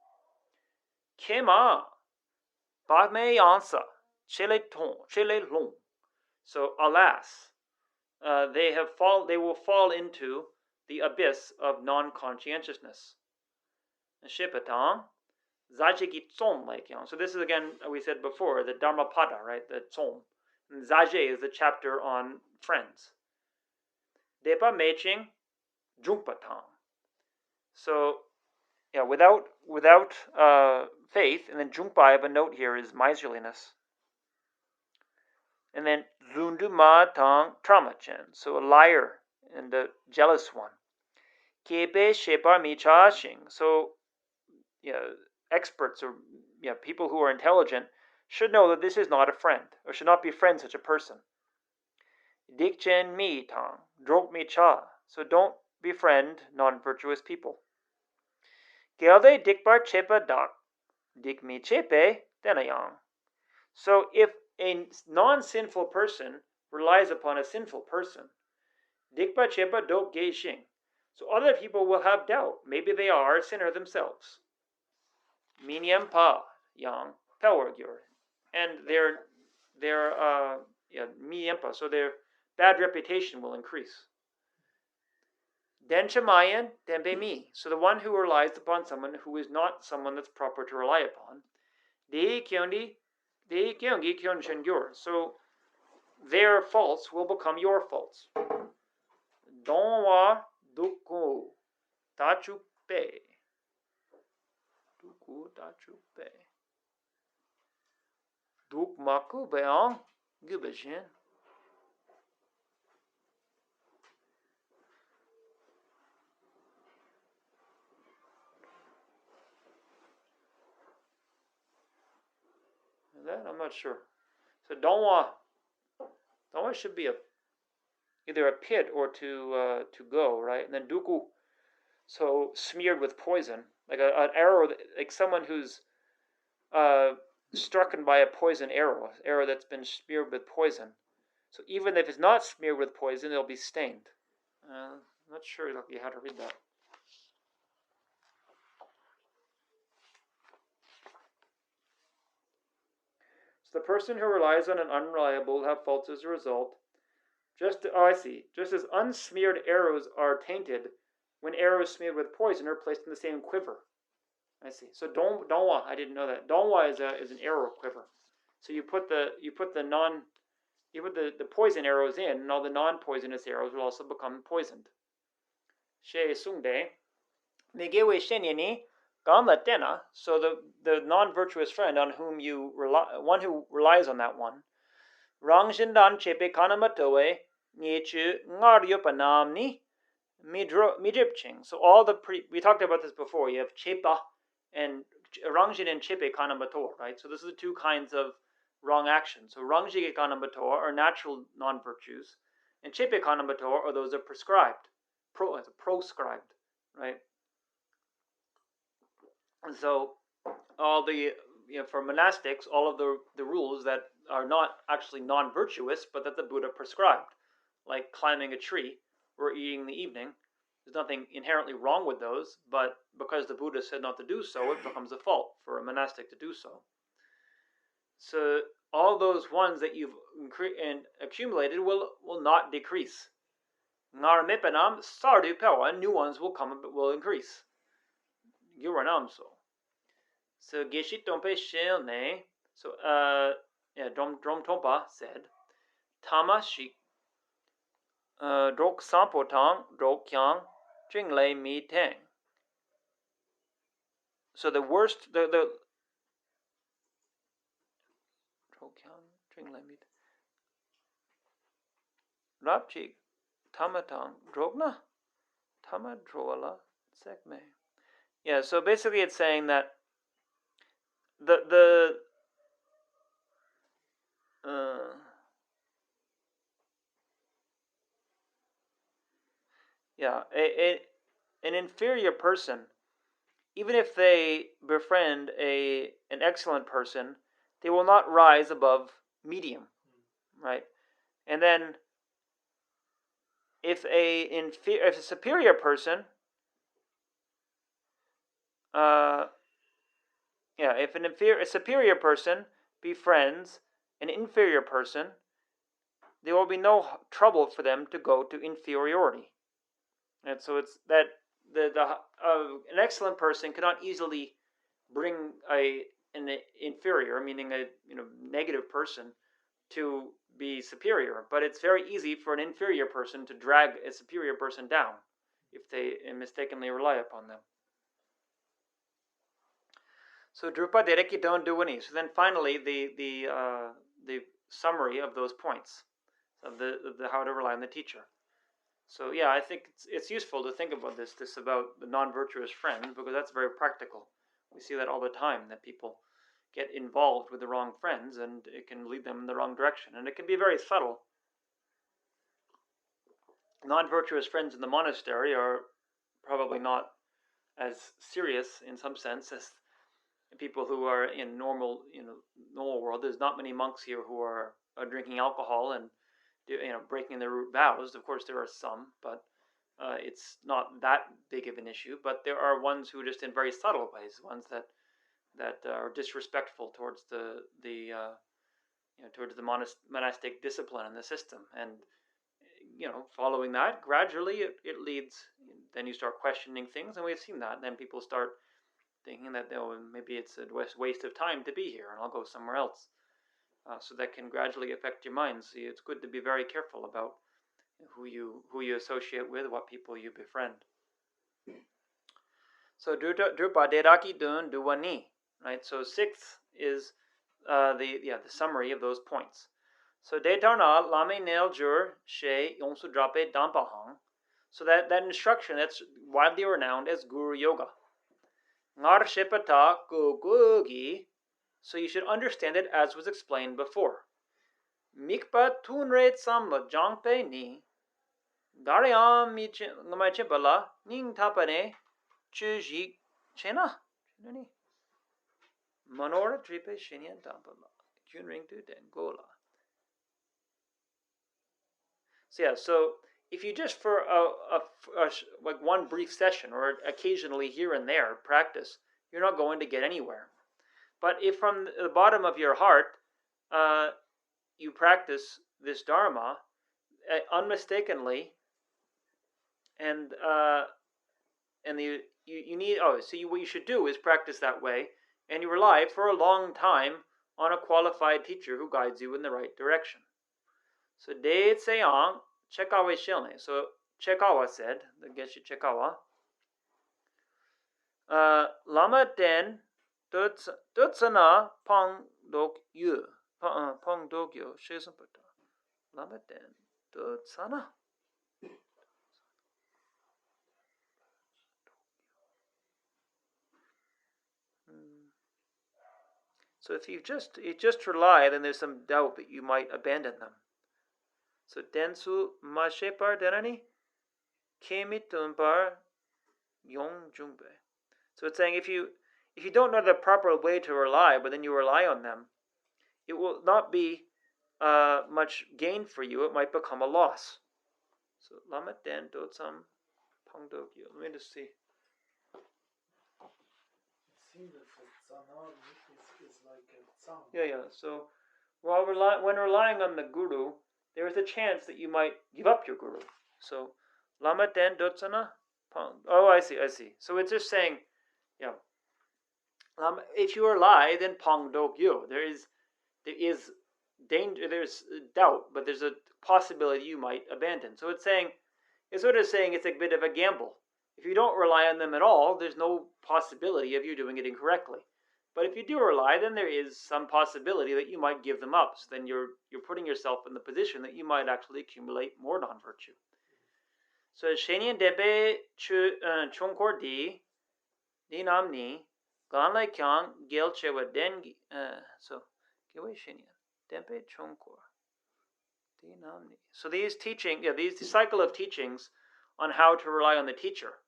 Kema Bagme Yansa Chele Long. So alas, they will fall into the abyss of non-conscientiousness. Shipatang Zajiki Tsom Laikyang. So this is again, we said before, the Dharmapada, right? The Tsom. And Zaje is the chapter on friends. Depa Meching Jumpatang. So yeah, without faith, and then Jumpa, I have a note here, is miserliness. And then Zunduma Tang Tramachen, so a liar and a jealous one. Kepe Shepa Micha Shing. So experts or people who are intelligent should know that this is not a friend, or should not befriend such a person. Dikchen Mi Tang Drok Mi Cha. So don't befriend non-virtuous people. Gelde Dikbar Chepa Dak Dik Mi Chepe Denayang. So if a non-sinful person relies upon a sinful person, Dikbar Chepa Dok Ge Shing. So other people will have doubt. Maybe they are a sinner themselves. Minyam Pa Yang Powergur. And their miyempa, so their bad reputation will increase. Denchamayan dembe mi. So the one who relies upon someone who is not someone that's proper to rely upon. De kyongi kyonshen yor. So their faults will become your faults. Donwa duku tachupe. Duku tachupe. Duk maku beang gubashin. That I'm not sure. So donwa should be either a pit or to go, right? And then duku, so smeared with poison, like an arrow, like someone who's struck by a poison arrow that's been smeared with poison. So even if it's not smeared with poison, it'll be stained. I'm not sure exactly how to read that. So the person who relies on an unreliable will have faults as a result. I see. Just as unsmeared arrows are tainted when arrows smeared with poison are placed in the same quiver. I see. So donwa, I didn't know that. Donwa is an arrow quiver. So you put the poison arrows in, and all the non-poisonous arrows will also become poisoned. She sungde megewe shenyani gamla tena. So the non-virtuous friend on whom you rely, one who relies on that one, rangshindan chepe kanamatoe niechu ngaryopanamni midripching. So all we talked about this before. You have chepa and rangshin and chepe kanamator, right? So this is the two kinds of wrong actions. So rangji kanamator are natural non-virtues, and chepe kanamator are those that are prescribed, proscribed, right? And so all the for monastics, all of the rules that are not actually non-virtuous, but that the Buddha prescribed, like climbing a tree or eating in the evening. There's nothing inherently wrong with those, but because the Buddha said not to do so, it becomes a fault for a monastic to do so. So all those ones that you've accumulated will not decrease. Ngarmepanam sardu pewa, new ones will increase. Yuranamso. So Geshe Tompe Shelne, so Drom Tompa said, Tamashi Drok Sampotang Drok Kyang Jingle Mi Tang. So the worst the Drok Kyang Jingle Mi Rapchik Tamatang Drogna Tamadroala Sekme. Yeah, so basically it's saying that an inferior person, even if they befriend an excellent person, they will not rise above medium, right? And then if a superior person, if a superior person befriends an inferior person, there will be no trouble for them to go to inferiority. And so it's that an excellent person cannot easily bring an inferior, meaning a negative person, to be superior. But it's very easy for an inferior person to drag a superior person down if they mistakenly rely upon them. So Drupa Dereki don't do any. So then finally the summary of those points of the how to rely on the teacher. So yeah, I think it's useful to think about this about the non-virtuous friend, because that's very practical. We see that all the time, that people get involved with the wrong friends and it can lead them in the wrong direction, and it can be very subtle. Non-virtuous friends in the monastery are probably not as serious in some sense as people who are in normal world. There's not many monks here who are drinking alcohol and breaking their vows. Of course, there are some, but it's not that big of an issue. But there are ones who are just in very subtle ways, ones that are disrespectful towards the towards the monastic discipline and the system. And following that, gradually it leads. Then you start questioning things, and we've seen that. And then people start thinking that maybe it's a waste of time to be here, and I'll go somewhere else. So that can gradually affect your mind. So it's good to be very careful about who you associate with, what people you befriend. So drupa deraki dun duwani, right? So sixth is the summary of those points. So detarna lame nel jur she yongsu drape dampahang. So that instruction that's widely renowned as Guru Yoga. Ngar shepata gugugi. So you should understand it as was explained before. Mikpa tunre samla jangpe ni. Garyam mi chimpala ning tapane chuji chena. Manora tripe shinyan dampala. Junring tu dengola. So if you just for like one brief session or occasionally here and there practice, you're not going to get anywhere. But if from the bottom of your heart you practice this Dharma unmistakably, and you need what you should do is practice that way, and you rely for a long time on a qualified teacher who guides you in the right direction. So De Tseyang Chekawa Shilne. So Chekawa said, the Geshe Chekawa, Lama Den Dutsana Pong Dok Yu Pong Dok Yu Shesumpata. Lama Den Dutsana. So if you just rely, then there's some doubt that you might abandon them. So densu mashepar denani kemitumpar yong jungbe. So it's saying if you don't know the proper way to rely, but then you rely on them, it will not be much gain for you. It might become a loss. So lama den dotsam pangdogyo. Let me just see. It seems that tzana is like a tsang. Yeah. So when relying on the guru, there is a chance that you might give up your guru. So lama den dotsana pang. Oh, I see. So it's just saying, if you rely, then pang dogyo. There is danger. There's doubt, but there's a possibility you might abandon. So it's sort of saying it's a bit of a gamble. If you don't rely on them at all, there's no possibility of you doing it incorrectly. But if you do rely, then there is some possibility that you might give them up. So then you're putting yourself in the position that you might actually accumulate more non-virtue. So Shenyan Debe Chungkor Di Namni Ganlai Kyang Gel Chewa Dengi. So Gewe Shenyan Debe Chungkor Di Namni. So these the cycle of teachings on how to rely on the teacher.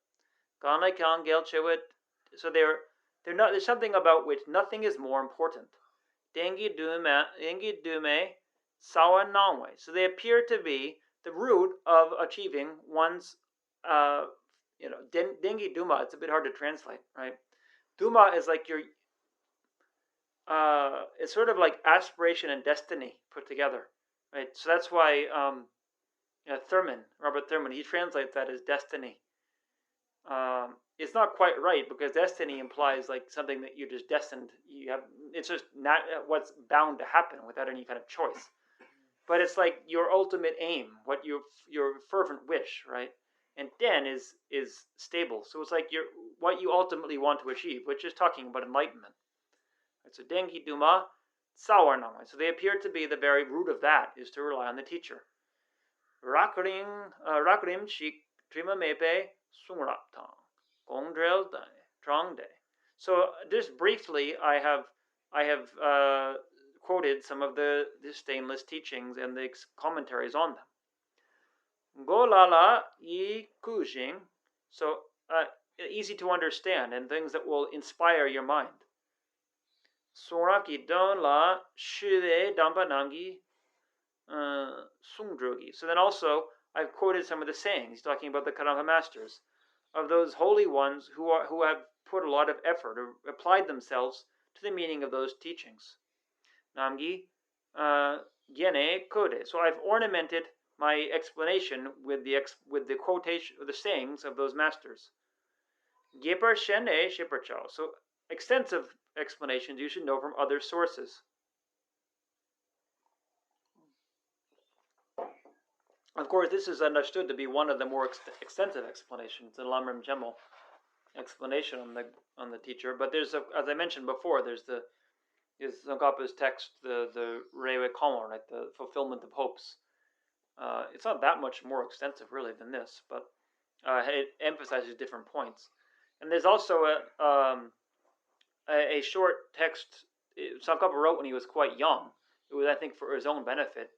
Ganlai Kyang Gel Chewa. So they're not. There's something about which nothing is more important. Dengi dume sawa nangwei. So they appear to be the root of achieving one's, dengi duma. It's a bit hard to translate, right? Duma is like your, it's sort of like aspiration and destiny put together, right? So that's why Robert Thurman, he translates that as destiny. It's not quite right because destiny implies like something that you're just destined. It's just not what's bound to happen without any kind of choice. But it's like your ultimate aim, what your fervent wish, right? And den is stable. So it's like what you ultimately want to achieve, which is talking about enlightenment. Right? So dengi duma sawar namai. So they appear to be the very root of that is to rely on the teacher. Rakrim shik trima mepe sungraptang. So just briefly, I have quoted some of the stainless teachings and the commentaries on them. Golala yi kujing, so easy to understand and things that will inspire your mind. Suraki don la shide dampanangi sungdrogi. So then also I've quoted some of the sayings. He's talking about the Karanga masters, of those holy ones who have put a lot of effort or applied themselves to the meaning of those teachings. Namgi Gene Kode. So I've ornamented my explanation with the quotation, the sayings of those masters. Gepar Shene Shipper Chao. So extensive explanations you should know from other sources. Of course, this is understood to be one of the more extensive explanations, the LAM.RIM.CHEN.MO explanation on the teacher. But there's, as I mentioned before, there's Tsongkhapa's text, the Reiwe Komo, right, the fulfillment of hopes. It's not that much more extensive, really, than this, but it emphasizes different points. And there's also a short text Tsongkhapa wrote when he was quite young. It was, I think, for his own benefit.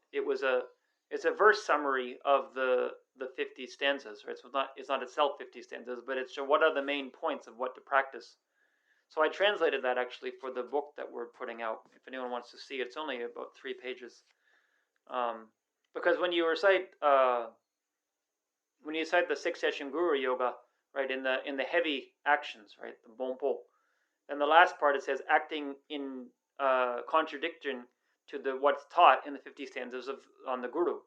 It's a verse summary of the 50 stanzas, right? So it's not itself 50 stanzas, but it's what are the main points of what to practice. So I translated that actually for the book that we're putting out. If anyone wants to see it, it's only about 3 pages. Because when you recite the 6 session Guru Yoga, right, in the heavy actions, right, the Bonpo, and the last part it says acting in contradiction to what's taught in the 50 stanzas on the Guru.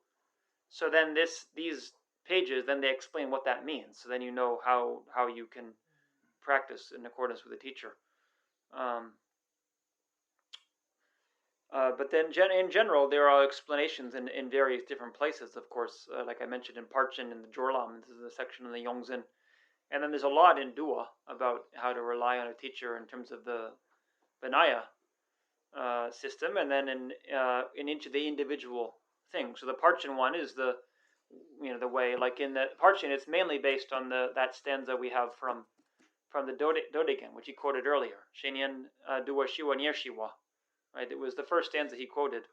So then these pages, then they explain what that means. So then you know how you can practice in accordance with the teacher. But then in general, there are explanations in various different places, of course, like I mentioned in Parchen and the Jorlam. This is a section in the Yongzin. And then there's a lot in Dua about how to rely on a teacher in terms of the Vinaya system, and then in each of the individual things. So the Parchen one is the way, like in the Parchen, it's mainly based on that stanza we have from the Dodegen, which he quoted earlier. Shenyan Dua Shiwa Nyer Shiwa. Right? It was the first stanza he quoted.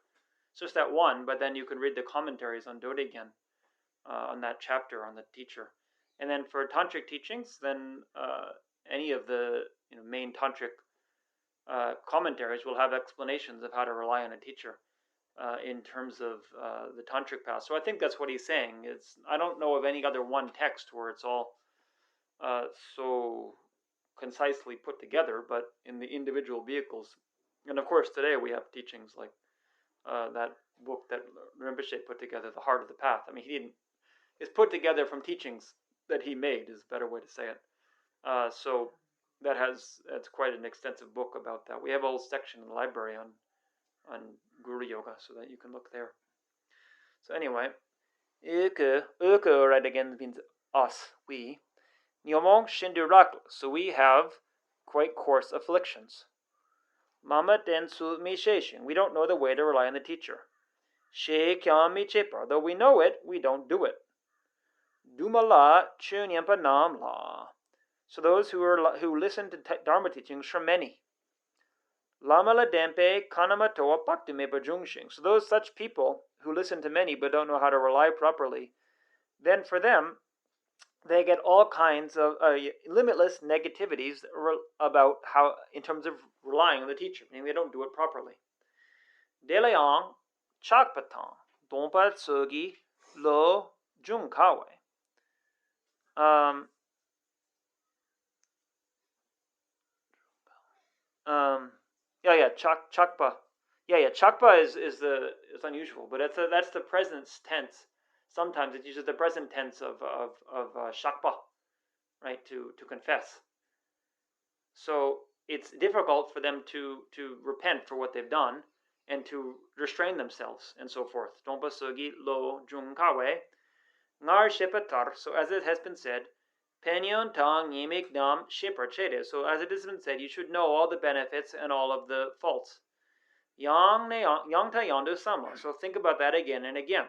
It's just that one, but then you can read the commentaries on Dodegen on that chapter on the teacher. And then for tantric teachings, then any of the main tantric commentaries will have explanations of how to rely on a teacher in terms of the tantric path. So I think that's what he's saying. I don't know of any other one text where it's all so concisely put together, but in the individual vehicles. And of course, today we have teachings like that book that Rinpoche put together, The Heart of the Path. I mean, it's put together from teachings that he made, is a better way to say it. So that's quite an extensive book about that. We have a whole section in the library on Guru Yoga, so that you can look there. So anyway, right, again means us, we. Nyomong Shindurak, so we have quite coarse afflictions. Mama Densu Mi Sheshin, we don't know the way to rely on the teacher. She Kyam Mi Chepar, though we know it, we don't do it. Dumala Chunyampa Nam La. So those who listen to Dharma teachings from many. Lama La Dempe Kanamatoa Paktume Bajungshing. So those such people who listen to many but don't know how to rely properly, then for them, they get all kinds of limitless negativities about how, in terms of relying on the teacher, meaning they don't do it properly. Delayang Chakpatang Dompa Tsugi Lo Jungkawe. Chakpa. Chakpa is unusual, but that's the present tense. Sometimes it uses the present tense of shakpa, right, to confess. So it's difficult for them to repent for what they've done and to restrain themselves and so forth. Dompa Sugi Lo Jungkawe Ngar Shepatar. So as it has been said, Penyon Tang Yimik Nam Shipar Chede. So as it has been said, you should know all the benefits and all of the faults. Yang Ta Yandu Sama. So think about that again and again.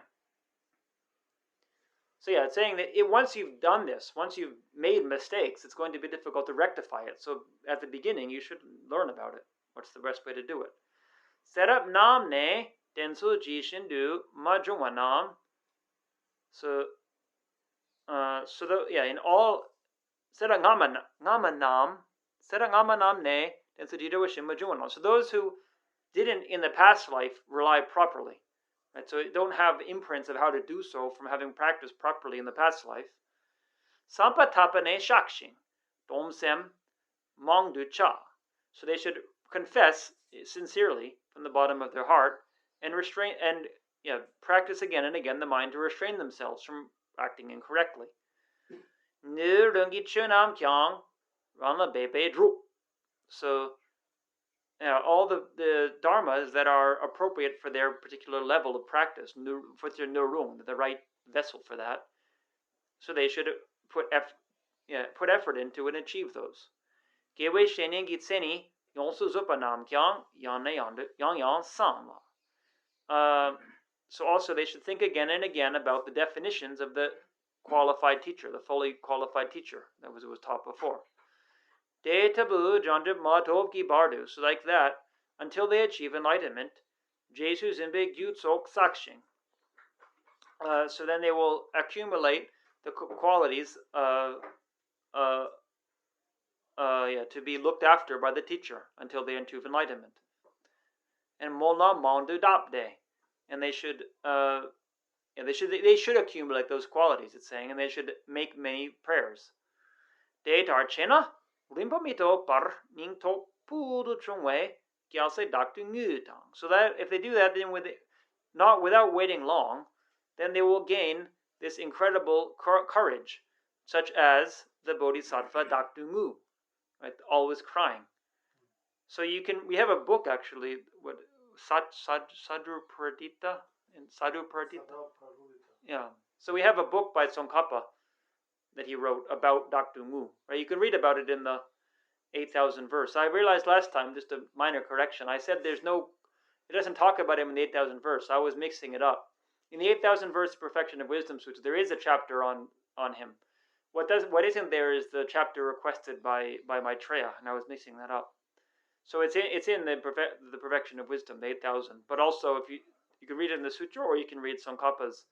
So yeah, it's saying that once you've done this, once you've made mistakes, it's going to be difficult to rectify it. So at the beginning, you should learn about it. What's the best way to do it? Set up Nam Ne Densu Ji Shindu Majungwa Nam. So in all Sera Ngama Nam Ne Densu Ji Dawashim Majungwa Nam. So those who didn't in the past life rely properly. Right, so don't have imprints of how to do so from having practiced properly in the past life. Sampatapane shakshin, domsem mongdu cha. So they should confess sincerely from the bottom of their heart, and practice again and again the mind to restrain themselves from acting incorrectly. So all the dharmas that are appropriate for their particular level of practice, for their nurung, the right vessel for that. So they should put effort into and achieve those. So also they should think again and again about the definitions of the qualified teacher, the fully qualified teacher that was taught before. So like that, until they achieve enlightenment, so then they will accumulate the qualities to be looked after by the teacher until they achieve enlightenment. And and they should accumulate those qualities, it's saying, and they should make many prayers. So that if they do that, then without waiting long, then they will gain this incredible courage, such as the Bodhisattva Daktu Mu, right? Always crying. So we have a book actually, what Sadhu Pradita. Yeah. So we have a book by Tsongkhapa that he wrote about Daktu Mu. Right? You can read about it in the 8,000 verse. I realized last time, just a minor correction. I said it doesn't talk about him in the 8,000 verse. I was mixing it up. In the 8,000 verse Perfection of Wisdom Sutra, there is a chapter on him. What isn't there is the chapter requested by Maitreya, and I was mixing that up. So it's in the Perfection of Wisdom, the 8,000. But also, if you can read it in the sutra, or you can read Tsongkhapa's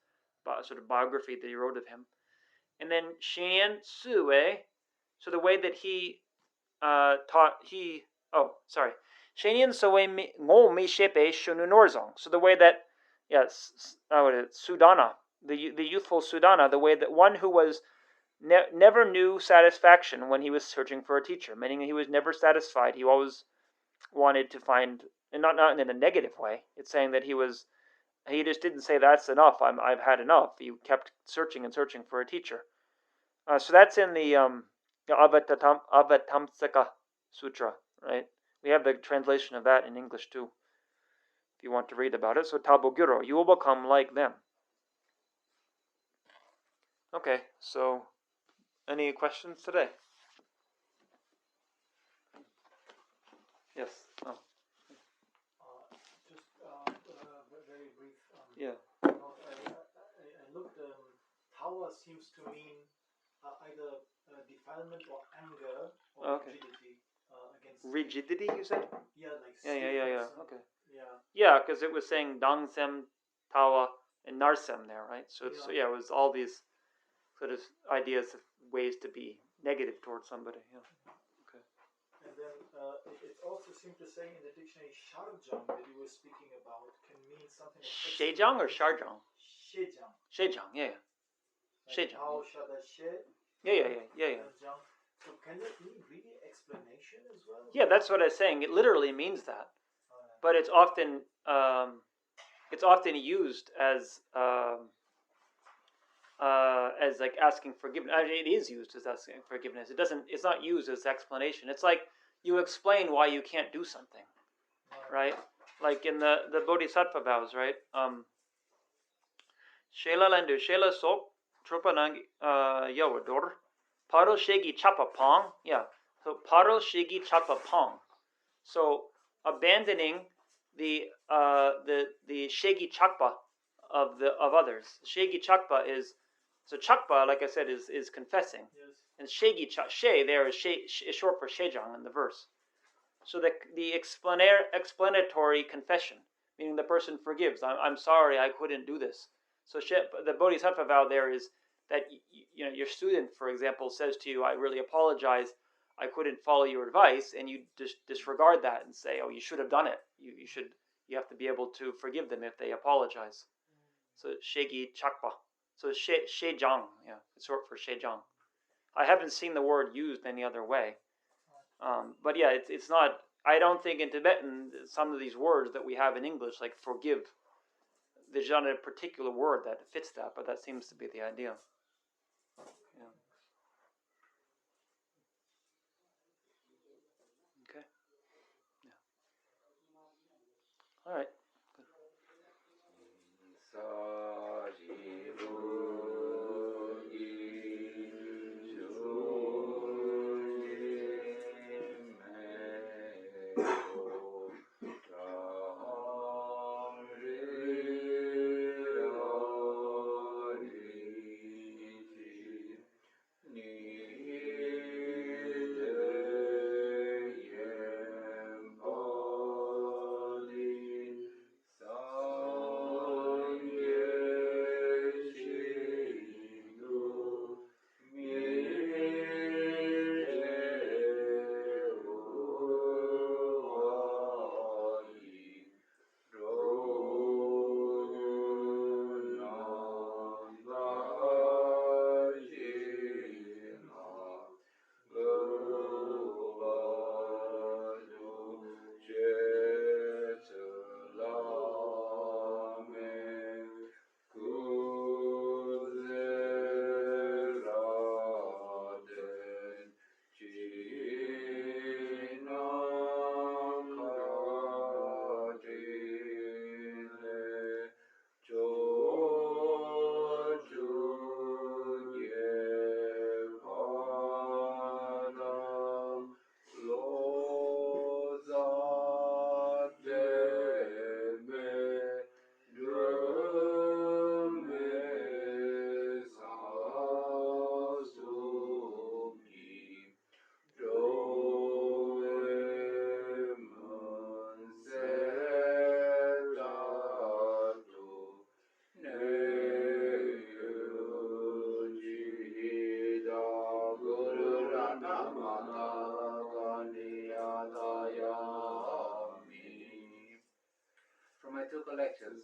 sort of biography that he wrote of him. And then Shen Sue, so the way that he Shenyan Soe Ngo Mi Shepe Shunu Norzong. So the way that Sudana, the youthful Sudana, the way that one who was never knew satisfaction when he was searching for a teacher, meaning he was never satisfied. He always wanted to find, and not in a negative way. It's saying that he just didn't say that's enough. I've had enough. He kept searching and searching for a teacher. So that's in the Avatamsaka Sutra, right? We have the translation of that in English too, if you want to read about it. So Taboguro, you will become like them. Okay, so any questions today? Yes. Oh. Just very brief. Yeah. I looked. Tawa seems to mean either defilement or anger or rigidity against. Rigidity, you said? Yeah, like. Yeah. Okay. Yeah. Yeah, because it was saying Dangsem, Tawa, and Narsem there, right? So it was all these sort of ideas of ways to be negative towards somebody. Yeah. Okay. And then it also seemed to say in the dictionary Sharjang that you were speaking about can mean something like Shejang or Sharjang? Shejang. Shejang, yeah. Shejang. How shada she? Yeah. So can that mean really explanation as well? Yeah, that's what I was saying. It literally means that, but it's often used as like asking forgiveness. It is used as asking forgiveness. It's not used as explanation. It's like you explain why you can't do something, right? Like in the Bodhisattva vows, right? Shela lendu shela sok trupanang yawador paro shegi chapa pong. Yeah. So paro shegi chapa pong. So abandoning the shegi chakpa of others. Shegi chakpa is, so chakpa, like I said, is confessing. Yes. And shegi she there is short for shejang in the verse. So the explanatory confession, meaning the person forgives. I'm sorry, I couldn't do this. So the Bodhisattva vow there is that your student, for example, says to you, I really apologize, I couldn't follow your advice, and you just disregard that and say, oh, you should have done it. You have to be able to forgive them if they apologize. So shegi chakpa. So shejang, yeah, it's short for shejang. I haven't seen the word used any other way. But yeah, it's not I don't think in Tibetan some of these words that we have in English, like forgive, there's not a particular word that fits that, but that seems to be the idea. Yeah. Okay. Yeah. All right. From my two collections,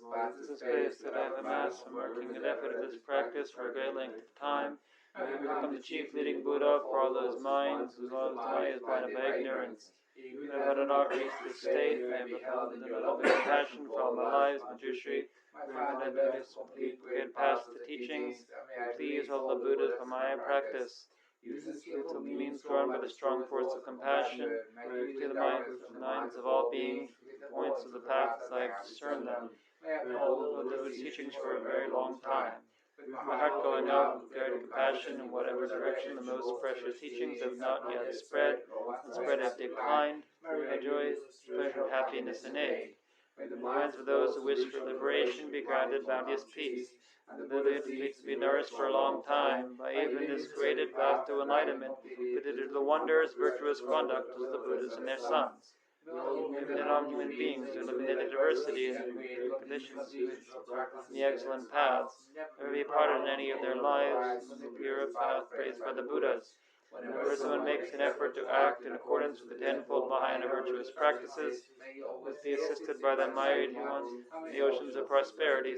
This space that I have amassed, I'm working an effort of this practice for a great length of time. May I become the chief leading Buddha for all those minds whose mind is blinded by ignorance. Even if I do not reach this state, may I behold the loving compassion for all my lives, Manjushri. May I get past the teachings, and please all the Buddhas by my practice. Use this little means drawn by the strong force of compassion, may clear the minds of all beings, the points of the path as I have discerned them. May I hold the Buddha's teachings for a very long time. With my heart going out with great compassion in whatever direction the most precious teachings have not yet spread, and spread have declined, may joy, pleasure, happiness, and aid. May the minds of those who wish for liberation be granted boundless peace, and the Buddha to be nourished for a long time by even this graded path to enlightenment, completed the wonders, virtuous conduct of the Buddhas and their sons. Even non-human beings who live in the diversity and the conditions in the excellent paths, never be parted in any of their lives, in the pure path praised by the Buddhas. Whenever someone makes an effort to act in accordance with the tenfold Mahayana virtuous practices, always be assisted by the mighty ones in the oceans of prosperity